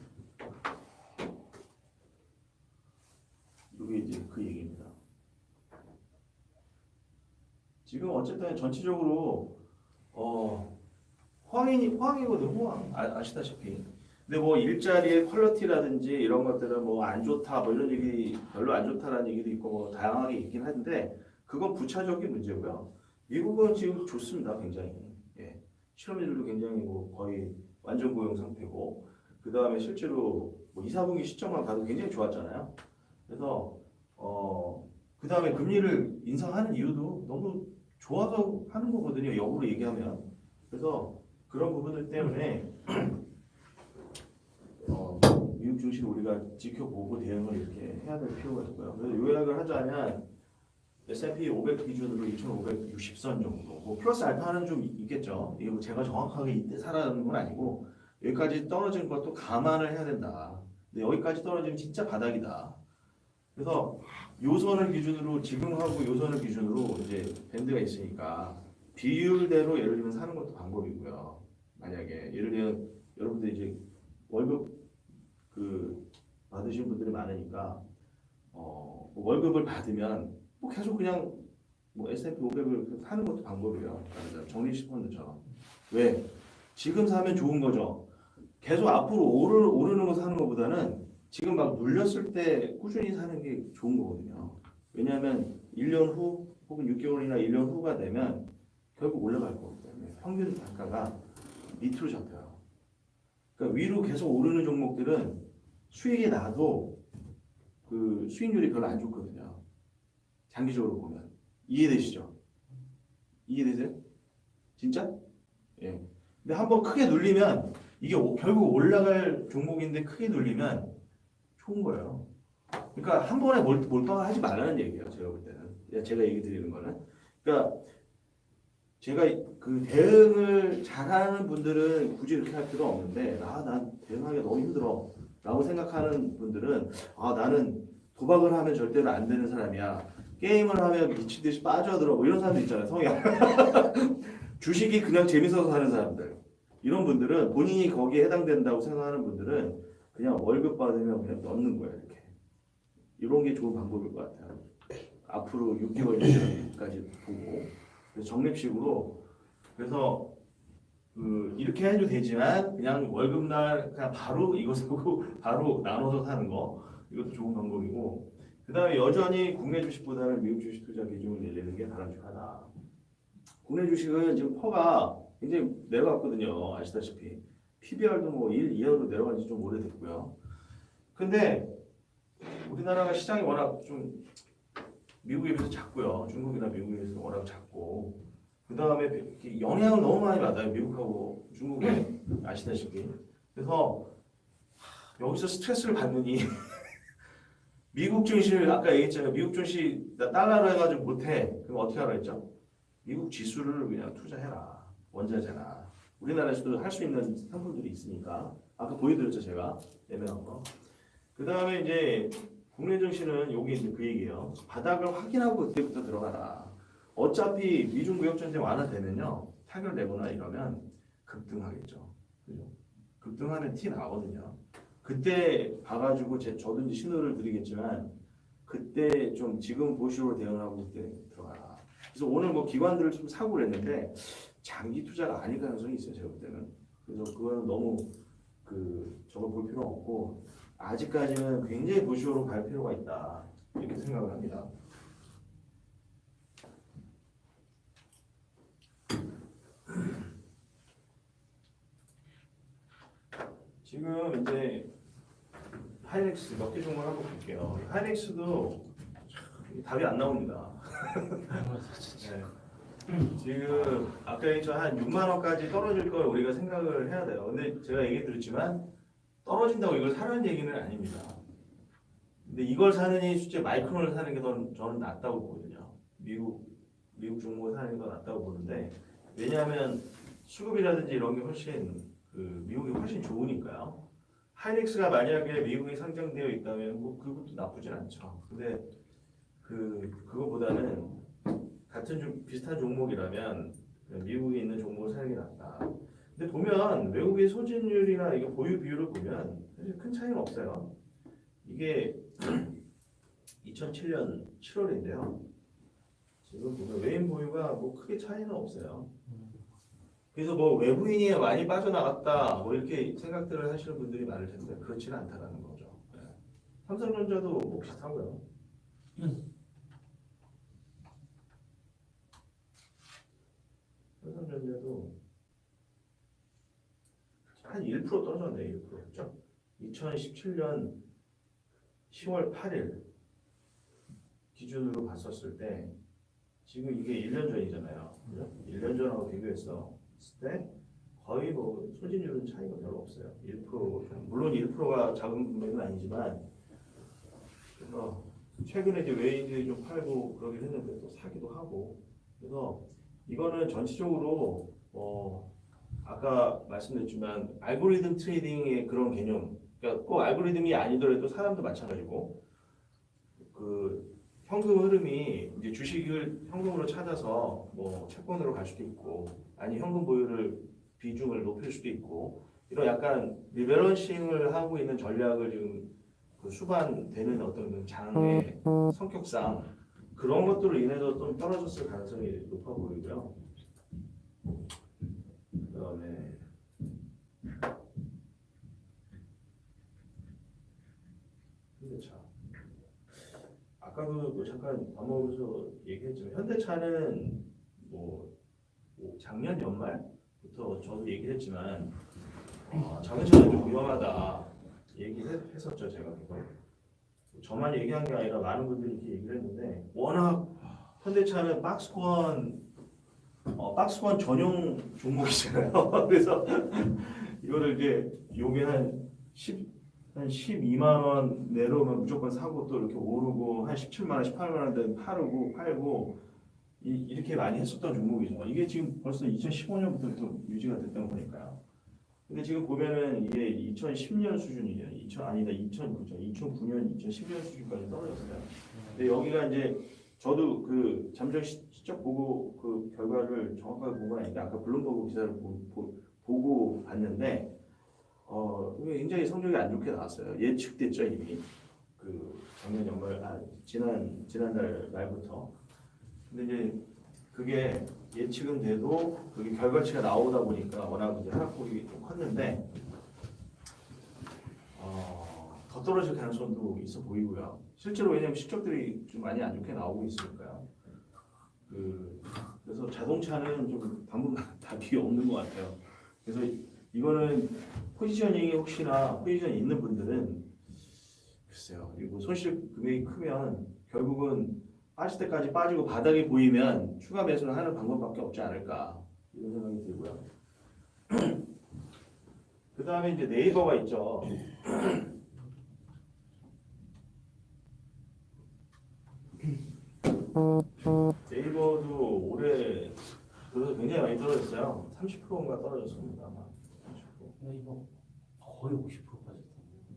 이게 이제 그 얘기입니다. 지금 어쨌든 전체적으로 호황이거든. 호황 아시다시피. 근데 뭐 일자리의 퀄리티라든지 이런 것들은 뭐 안 좋다 뭐 이런 얘기 별로 안 좋다라는 얘기도 있고 뭐 다양하게 있긴 한데 그건 부차적인 문제고요. 미국은 지금 좋습니다. 굉장히. 예. 실업률도 굉장히 뭐 거의 완전 고용 상태고 그 다음에 실제로 뭐 2, 4분기 시점만 봐도 굉장히 좋았잖아요. 그래서 그 다음에 금리를 인상하는 이유도 너무 좋아서 하는 거거든요. 역으로 얘기하면. 그래서 그런 부분들 때문에 미국 증시를 우리가 지켜보고 대응을 이렇게 해야 될 필요가 있고요. 그래서 요약을 하자면 S&P 500 기준으로 2,560선 정도. 뭐 플러스 알파는 좀 있겠죠. 이게 뭐 제가 정확하게 이때 사라는 건 아니고 여기까지 떨어진 것도 감안을 해야 된다. 근데 여기까지 떨어지면 진짜 바닥이다. 그래서 요선을 기준으로 지금하고 요선을 기준으로 이제 밴드가 있으니까 비율대로 예를 들면 사는 것도 방법이고요. 만약에 예를 들면 여러분들 이제 월급 받으신 분들이 많으니까 뭐 월급을 받으면 뭐 계속 그냥 뭐 S&P 500을 사는 것도 방법이에요. 적립식펀드처럼. 왜? 지금 사면 좋은 거죠. 계속 앞으로 오르는 거 사는 것보다는 지금 막 눌렸을 때 꾸준히 사는 게 좋은 거거든요. 왜냐하면 1년 후 혹은 6개월이나 1년 후가 되면 결국 올라갈 거기 때문에 평균 단가가 밑으로 잡혀요. 그러니까 위로 계속 오르는 종목들은 수익이 나도 그 수익률이 별로 안 좋거든요. 장기적으로 보면. 이해되시죠? 이해되세요? 진짜? 예. 근데 한번 크게 눌리면 이게 결국 올라갈 종목인데 크게 눌리면 좋은 거예요. 그러니까 한 번에 몰빵을 하지 말라는 얘기예요. 제가 볼 때는. 제가 얘기 드리는 거는. 그러니까 제가 그 대응을 잘하는 분들은 굳이 이렇게 할 필요 없는데 난 대응하기가 너무 힘들어. 라고 생각하는 분들은 아 나는 도박을 하면 절대로 안 되는 사람이야. 게임을 하면 미친 듯이 빠져들어. 뭐 이런 사람들 있잖아요. 성향. 주식이 그냥 재밌어서 하는 사람들. 이런 분들은 본인이 거기에 해당된다고 생각하는 분들은 그냥 월급 받으면 그냥 넣는 거예요. 이렇게. 이런 게 좋은 방법일 것 같아요. 앞으로 6개월, 1년까지 보고 그래서 적립식으로 그래서 이렇게 해도 되지만 그냥 월급날 그냥 바로 이거 사고 바로 나눠서 사는 거 이것도 좋은 방법이고 그다음에 여전히 국내 주식보다는 미국 주식 투자 비중을 내리는 게 바람직하다. 국내 주식은 지금 퍼가 굉장히 내려갔거든요. 아시다시피 PBR도 뭐 1 이하로 내려간 지 좀 오래됐고요. 근데 우리나라가 시장이 워낙 좀 미국에 비해서 작고요. 중국이나 미국에 비해서 워낙 작고 그 다음에 영향을 너무 많이 받아요. 미국하고 중국에 아시다시피. 그래서 여기서 스트레스를 받느니 미국 증시를 아까 얘기했잖아요. 미국 증시 나 달러로 해가지고 못해. 그럼 어떻게 하라 했죠? 미국 지수를 그냥 투자해라. 원자재나. 우리나라에서도 할 수 있는 상품들이 있으니까. 아까 보여드렸죠 제가. 애매한 거. 그 다음에 이제 국내 증시는 여기 이제 그 얘기예요. 바닥을 확인하고 그때부터 들어가라. 어차피 미중 무역 전쟁 완화되면요. 타결되거나 이러면 급등하겠죠. 그죠? 급등하는 티 나거든요. 그때 봐가지고 저도 이제 신호를 드리겠지만 그때 좀 지금 보시로 대응하고 그때 들어가라. 그래서 오늘 뭐 기관들을 좀 사고 그랬는데 장기 투자가 아닐 가능성이 있어요. 제가 볼 때는. 그래서 그거는 너무 저걸 볼 필요 없고 아직까지는 굉장히 보시로 갈 필요가 있다. 이렇게 생각을 합니다. 지금 이제 하이닉스 몇 개 종목 한번 볼게요. 하이닉스도 답이 안 나옵니다. 네. 지금 아까 얘기했지만 한 6만 원까지 떨어질 걸 우리가 생각을 해야 돼요. 근데 제가 얘기 드렸지만 떨어진다고 이걸 사라는 얘기는 아닙니다. 근데 이걸 사느니 실제 마이크론을 사는 게 더 저는 낫다고 보거든요. 미국 종목을 사는 게 더 낫다고 보는데 왜냐하면 수급이라든지 이런 게 훨씬 미국이 훨씬 좋으니까요. 하이닉스가 만약에 미국에 상장되어 있다면 뭐 그것도 나쁘진 않죠. 근데 그거보다는 같은 비슷한 종목이라면 미국에 있는 종목을 사는 게 낫다. 근데 보면 외국의 소진율이나 이게 보유 비율을 보면 사실 큰 차이는 없어요. 이게 2007년 7월인데요. 지금 보면 외인 보유가 뭐 크게 차이는 없어요. 그래서 뭐 외부인이 많이 빠져나갔다 뭐 이렇게 생각들을 하시는 분들이 많을 텐데 그렇지는 않다라는 거죠. 네. 삼성전자도 뭐 비슷하고요. 삼성전자도 한 1% 떨어졌네. 1% 그렇죠? 2017년 10월 8일 기준으로 봤었을 때 지금 이게 1년 전이잖아요. 그죠? 1년 전하고 비교했을 때 거의 뭐 소진율은 차이가 별로 없어요. 1% 물론 1%가 작은 금액은 아니지만 그래서 최근에 이제 외인들이 좀 팔고 그러긴 했는데 또 사기도 하고 그래서 이거는 전체적으로 아까 말씀드렸지만 알고리즘 트레이딩의 그런 개념 그러니까 꼭 알고리즘이 아니더라도 사람도 마찬가지고 현금 흐름이 이제 주식을 현금으로 찾아서 뭐 채권으로 갈 수도 있고 아니 현금 보유를 비중을 높일 수도 있고 이런 약간 리밸런싱을 하고 있는 전략을 지금 수반되는 어떤 장의 성격상 그런 것들로 인해서 좀 떨어졌을 가능성이 높아 보이고요. 그다음에 현대차. 아까도 뭐 잠깐 밥 먹으면서 얘기했지만 현대차는 뭐 작년 연말부터 저도 얘기했지만 자동차는 좀 위험하다 얘기했었죠 제가 그거. 저만 얘기한 게 아니라 많은 분들이 이렇게 얘기를 했는데 워낙 현대차는 박스권 전용 종목이잖아요. 그래서 이거를 이제 요게 한 12만 원 내려오면 무조건 사고 또 이렇게 오르고 한 17만 원, 18만 원 되면 팔고 이렇게 많이 했었던 종목이죠. 이게 지금 벌써 2015년부터 또 유지가 됐던 거니까요. 근데 지금 보면은 이게 2010년 수준이에요. 2009년, 2010년 수준까지 떨어졌어요. 근데 여기가 이제 저도 그 잠정 시적 보고 그 결과를 정확하게 본 건 아닌데 아까 블룸버그 기사를 보고 봤는데 이게 굉장히 성적이 안 좋게 나왔어요. 예측됐죠 이미 그 작년 연말 지난달 말부터. 근데 이제 그게 예측은 돼도 그게 결과치가 나오다 보니까 워낙 이제 하락폭이 좀 컸는데 더 떨어질 가능성도 있어 보이고요. 실제로 왜냐면 실적들이 좀 많이 안 좋게 나오고 있으니까요. 그래서 자동차는 좀 방금 답이 없는 것 같아요. 그래서 이거는 포지셔닝이 혹시나 포지션이 있는 분들은 글쎄요. 이거 손실 금액이 크면 결국은 빠질 때까지 빠지고 바닥이 보이면 추가 매수를 하는 방법밖에 없지 않을까 이런 생각이 들고요. 그 다음에 이제 네이버가 있죠. 네이버도 올해 그래서 굉장히 많이 떨어졌어요. 30%인가 떨어졌습니다. 아마 30%. 네이버 거의 50% 빠졌다.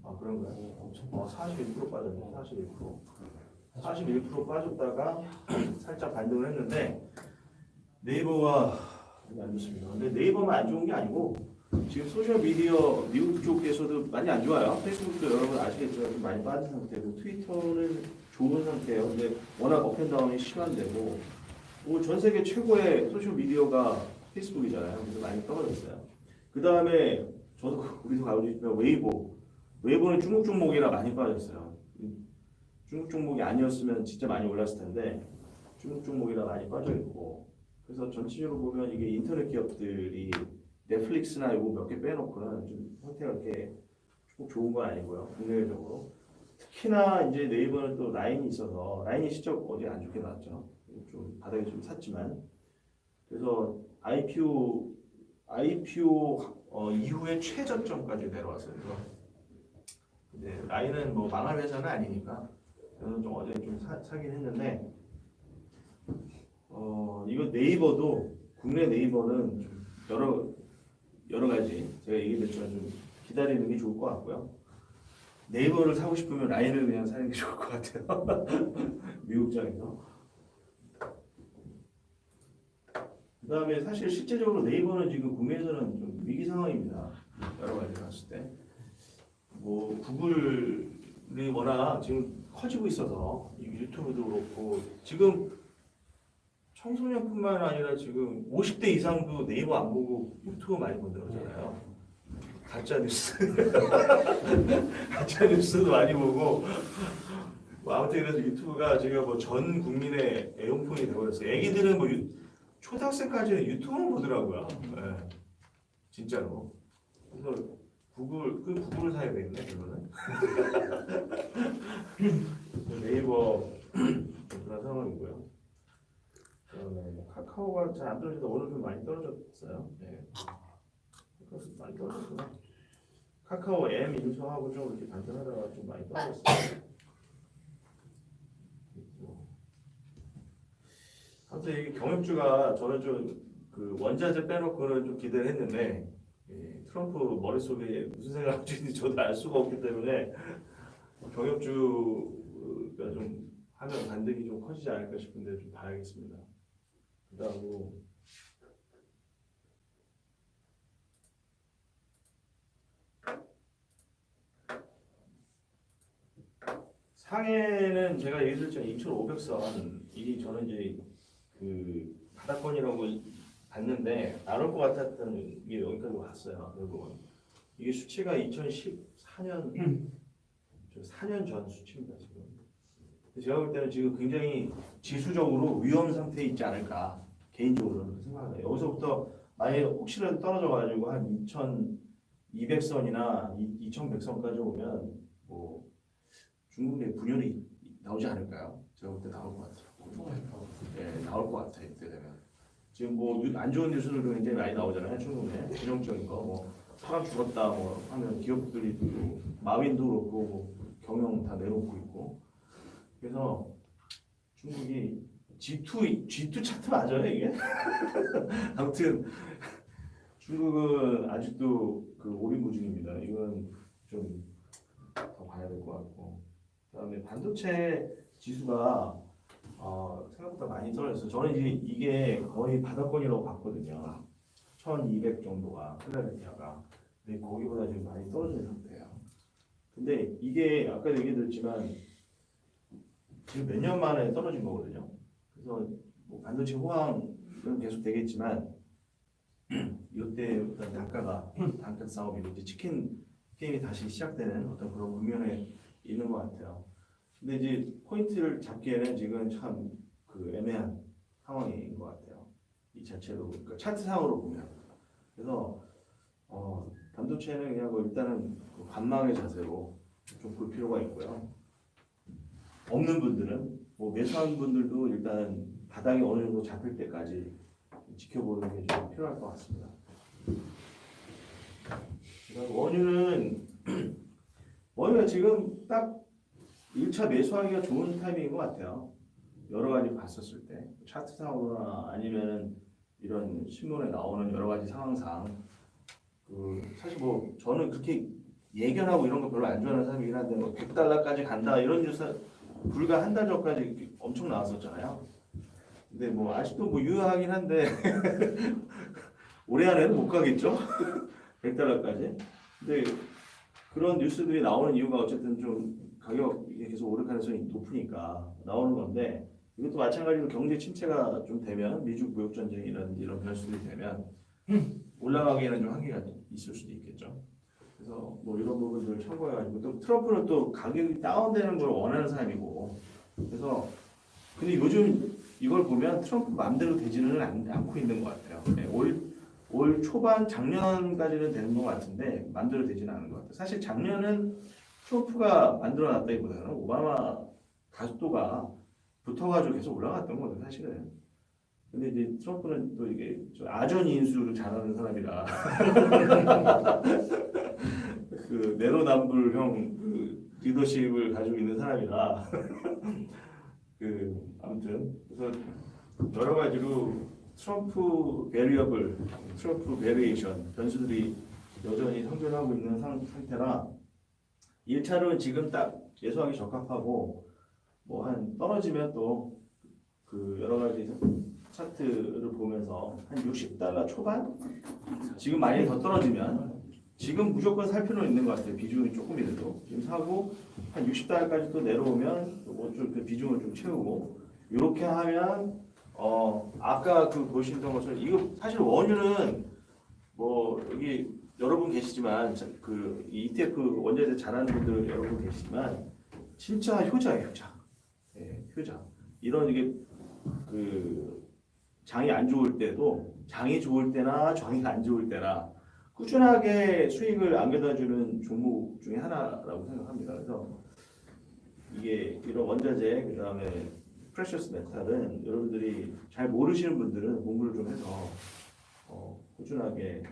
아 그런가요? 엄청 41% 빠졌네. 41%. 41% 빠졌다가 살짝 반등을 했는데 네이버가 안 좋습니다. 근데 네이버만 안 좋은 게 아니고 지금 소셜 미디어 미국 쪽에서도 많이 안 좋아요. 페이스북도 여러분 아시겠지만 좀 많이 빠진 상태고 트위터는 좋은 상태예요. 근데 워낙 업앤다운이 심한데고 전 세계 최고의 소셜 미디어가 페이스북이잖아요. 그래서 많이 떨어졌어요. 그 다음에 우리도 가고 있지만 웨이보는 중국 종목이라 많이 빠졌어요. 중국 종목이 아니었으면 진짜 많이 올랐을 텐데 중국 종목이라 많이 빠져 있고 그래서 전체적으로 보면 이게 인터넷 기업들이 넷플릭스나 이거 몇 개 빼놓고는 좀 상태가 그렇게 꼭 좋은 건 아니고요. 국내적으로 특히나 이제 네이버는 또 라인이 있어서 라인이 실적 어제 안 좋게 나왔죠. 좀 바닥에 좀 샀지만 그래서 IPO 이후에 최저점까지 내려왔어요. 근데 라인은 뭐 망할 회사는 아니니까 저는 좀 어제 좀 사긴 했는데 이거 네이버도 국내 네이버는 좀 여러 가지 제가 얘기했지만 좀 기다리는 게 좋을 것 같고요. 네이버를 사고 싶으면 라인을 그냥 사는 게 좋을 것 같아요. 미국장에서. 그 다음에 사실 실제적으로 네이버는 지금 국내에서는 좀 위기 상황입니다. 여러 가지 봤을 때. 뭐 구글이 워낙 지금 커지고 있어서 유튜브도 그렇고 지금 청소년뿐만 아니라 지금 50대 이상도 네이버 안 보고 유튜브 많이 본다고 그러잖아요. 가짜 뉴스. 가짜 뉴스도 많이 보고 아무튼 그래서 유튜브가 지금 뭐 전 국민의 애용폰이 되어버렸어요. 애기들은 뭐 초등학생까지는 유튜브를 보더라고요. 네. 진짜로. 그래서 구글을 사야 되겠네, 그거는. 네이버 그런 상황이고요. 그다음에 뭐 카카오가 잘 안 떨어지다 오늘 좀 많이 떨어졌어요. 네. 많이 떨어졌구나. 카카오 M 인수하고 좀 이렇게 반등하다가 좀 많이 떨어졌어요. 아무튼 이게 경영주가 저는 좀 그 원자재 빼놓고는 좀 기대를 했는데 트럼프 머릿속에 무슨 생각을 하는지 저도 알 수가 없기 때문에 경영주가 좀 하면 반등이 좀 커지지 않을까 싶은데 좀 봐야겠습니다. 그다음으로 상해는 제가 얘기했던 2,500선이 저는 이제 그 바닥권이라고 봤는데 나올 것 같았던 게 여기까지 왔어요. 결국은 이게 수치가 2014년 4년 전 수치입니다 지금. 제가 볼 때는 지금 굉장히 지수적으로 위험 상태에 있지 않을까 개인적으로는 생각합니다. 여기서부터 만약에 혹시라도 떨어져가지고 한 2,200선이나 2,100선까지 오면 뭐 중국 내 분열이 나오지 않을까요? 제가 볼 때 나올 것 같아요. 네, 나올 것 같아요. 이때 되면 지금 뭐 안 좋은 뉴스들도 굉장히 많이 나오잖아요. 중국 내 부정적인 거, 뭐 사람 죽었다, 뭐 하면 기업들이 또 마윈도 그렇고 뭐 경영 다 내놓고 있고. 그래서 중국이 G2 차트 맞아요 이게? 아무튼 중국은 아직도 그 오리무중입니다. 이건 좀 더 봐야 될 것 같고. 그다음에 반도체 지수가 생각보다 많이 떨어졌어요. 저는 이제 이게 거의 바닥권이라고 봤거든요. 1200 정도가 필라델피아가. 근데 거기보다 지금 많이 떨어진 상태예요. 근데 이게 아까도 얘기 드렸지만 지금 몇 년 만에 떨어진 거거든요. 그래서 뭐 반도체 호황은 계속 되겠지만 이때 단가 싸움이고 이제 치킨 게임이 다시 시작되는 어떤 그런 국면에 있는 것 같아요. 근데 이제 포인트를 잡기에는 지금 참 그 애매한 상황인 것 같아요. 이 자체로 그러니까 차트상으로 보면. 그래서 반도체는 그냥 뭐 일단은 그 관망의 자세로 좀 볼 필요가 있고요. 없는 분들은 뭐 매수한 분들도 일단 바닥이 어느 정도 잡힐 때까지 지켜보는 게 좀 필요할 것 같습니다. 원유가 지금 딱 1차 매수하기가 좋은 타이밍인 것 같아요. 여러 가지 봤었을 때 차트상으로나 아니면 이런 신문에 나오는 여러 가지 상황상 사실 뭐 저는 그렇게 예견하고 이런 거 별로 안 좋아하는 사람이긴 한데 뭐 100달러까지 간다 이런 뉴스 불과 한 달 전까지 엄청 나왔었잖아요. 근데 뭐 아직도 뭐 유효하긴 한데 올해 안에는 못 가겠죠? 100달러까지. 근데 그런 뉴스들이 나오는 이유가 어쨌든 좀 가격이 계속 오를 가능성이 높으니까 나오는 건데 이것도 마찬가지로 경제 침체가 좀 되면 미중 무역 전쟁이라든지 이런 변수들이 되면 올라가기에는 좀 한계가 있을 수도 있겠죠. 그래서 뭐 이런 부분들을 참고해가지고 또 트럼프는 또 가격이 다운되는 걸 원하는 사람이고 그래서 근데 요즘 이걸 보면 트럼프 마음대로 되지는 않고 있는 것 같아요. 네, 올 초반 작년까지는 되는 것 같은데 마음대로 되지는 않은 것 같아요. 사실 작년은 트럼프가 만들어놨다기보다는 오바마 가속도가 붙어가지고 계속 올라갔던 거죠 사실은. 근데 이제 트럼프는 또 이게 아전 인수를 잘하는 사람이라 그 내로남불형 그 리더십을 가지고 있는 사람이라 아무튼 그래서 여러 가지로 트럼프 베리에이션 변수들이 여전히 상존하고 있는 상태라 1차로는 지금 딱 예수하기 적합하고 뭐 한 떨어지면 또 그 여러 가지 차트를 보면서 한 60달러 초반 지금 많이 더 떨어지면 지금 무조건 살 필요는 있는 것 같아요. 비중이 조금이라도 지금 사고 한 60달러까지 또 내려오면 뭐좀그 비중을 좀 채우고 이렇게 하면 아까 그 보시던 것처럼 이거 사실 원유는 뭐 여기 여러분 계시지만 그 ETF 원자재 잘하는 분들 여러분 계시지만 진짜 효자예요, 효자. 예, 효자. 이런 이게 그 장이 안 좋을 때도 장이 좋을 때나 장이 안 좋을 때나 꾸준하게 수익을 안겨다주는 종목 중에 하나라고 생각합니다. 그래서 이게 이런 원자재 그다음에 프레셔스 메탈은 여러분들이 잘 모르시는 분들은 공부를 좀 해서 꾸준하게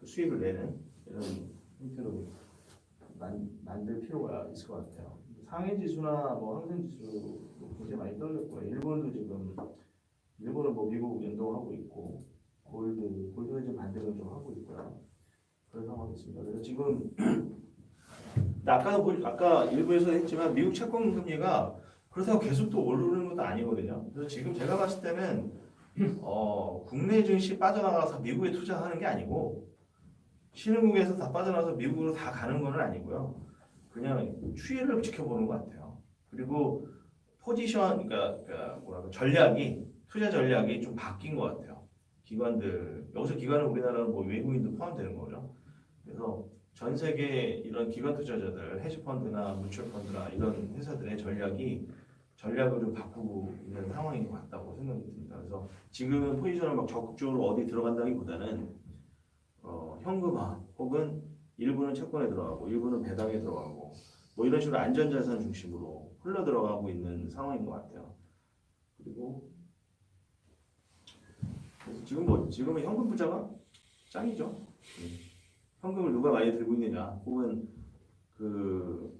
수익을 내는 이런 형태로 만들 필요가 있을 것 같아요. 상해 지수나 뭐 항생 지수 굉장히 많이 떨어졌고 일본은 뭐 미국 연동하고 있고 골드는 좀 반등을 좀 하고 있고요. 그런 상황이 있습니다. 그래서 지금 아까 일부에서 했지만 미국 채권 금리가 그렇다고 계속 또 오르는 것도 아니거든요. 그래서 지금 제가 봤을 때는 국내 증시 빠져나가서 미국에 투자하는 게 아니고 신흥국에서 다 빠져나가서 미국으로 다 가는 건 아니고요. 그냥 추이를 지켜보는 것 같아요. 그리고 포지션, 그러니까 뭐랄까 투자 전략이 좀 바뀐 것 같아요. 기관들 여기서 기관은 우리나라는 뭐 외국인도 포함되는 거죠. 그래서 전 세계 이런 기관 투자자들, 헤지펀드나 뮤추얼펀드나 이런 회사들의 전략을 좀 바꾸고 있는 상황인 것 같다고 생각이 듭니다. 그래서 지금은 포지션을 막 적극적으로 어디 들어간다기보다는 현금화 혹은 일부는 채권에 들어가고 일부는 배당에 들어가고 뭐 이런 식으로 안전자산 중심으로 흘러 들어가고 있는 상황인 것 같아요. 그리고 지금은 현금 부자가 짱이죠. 현금을 누가 많이 들고 있느냐, 혹은 그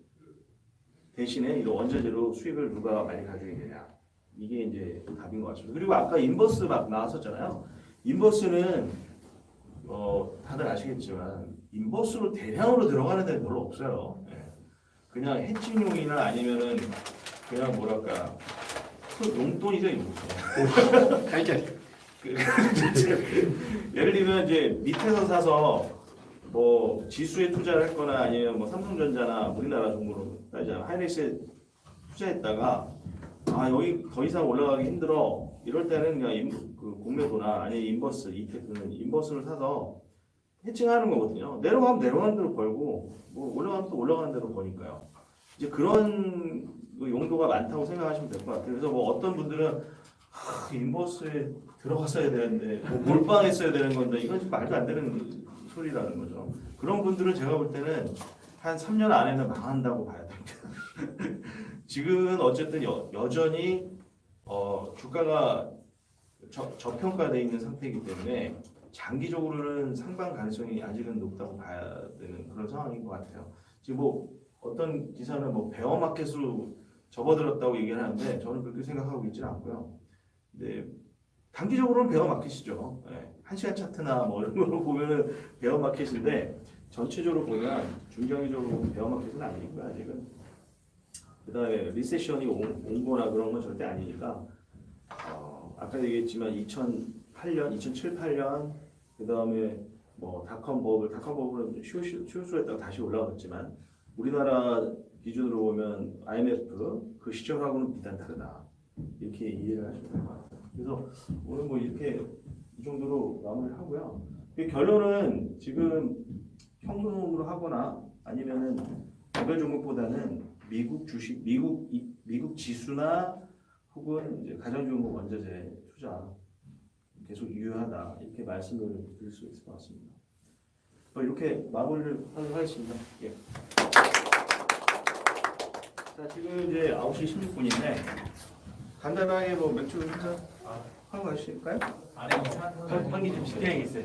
대신에 이런 원자재로 수익을 누가 많이 가지고 있느냐, 이게 이제 답인 것 같습니다. 그리고 아까 인버스 막 나왔었잖아요. 인버스는 다들 아시겠지만 인버스로 대량으로 들어가는 데는 별로 없어요. 예. 그냥 해칭용이나 아니면은 그냥 뭐랄까 그 용돈이죠 용돈. 달걀. 예를 들면 이제 밑에서 사서 뭐 지수에 투자를 했거나 아니면 뭐 삼성전자나 우리나라 정부로 따지자면 하이닉스에 투자했다가 아 여기 더 이상 올라가기 힘들어 이럴 때는 그냥 그 공매도나 아니면 인버스 이테크는 인버스를 사서 해칭하는 거거든요. 내려가면 내려가는 대로 벌고 뭐 올라가면 또 올라가는 대로 버니까요. 이제 그런 그 용도가 많다고 생각하시면 될 것 같아요. 그래서 뭐 어떤 분들은 인버스에 들어갔어야 되는데 뭐 몰빵했어야 되는 건데 이건 좀 말도 안 되는 소리라는 거죠. 그런 분들은 제가 볼 때는 한 3년 안에는 망한다고 봐야 됩니다. 지금은 어쨌든 여전히 주가가 저평가되어 있는 상태이기 때문에 장기적으로는 상방 가능성이 아직은 높다고 봐야 되는 그런 상황인 것 같아요. 지금 뭐 어떤 기사는 뭐 베어마켓으로 접어들었다고 얘기를 하는데 저는 그렇게 생각하고 있지는 않고요. 근데 단기적으로는 베어마켓이죠. 네. 1시간 차트나 뭐 이런 걸로 보면은 베어마켓인데 전체적으로 보면 중장기적으로 베어마켓은 아니고요. 아직은. 그다음에 리세션이 온 거나 그런 건 절대 아니니까 아까 얘기했지만 2008년, 2007, 8년 그다음에 뭐 닷컴 버블은 쉬울수록 다시 올라갔지만 우리나라 기준으로 보면 IMF 그 시절하고는 비단 다르다 이렇게 이해를 하시면 될 것 같아요. 그래서 오늘 뭐 이렇게 이 정도로 마무리를 하고요. 결론은 지금 평균으로 하거나 아니면은 개별 종목보다는 미국 주식, 미국 지수나 혹은 이제 가정주택 원자재 투자 계속 유효하다 이렇게 말씀을 드릴 수 있을 것 같습니다. 이렇게 마무리를 하도록 하겠습니다. 예. 자 지금 이제 9시 16분인데 간단하게 뭐 맥주 한잔 하고 가실까요? 아니, 환기 좀 진행이 있어요.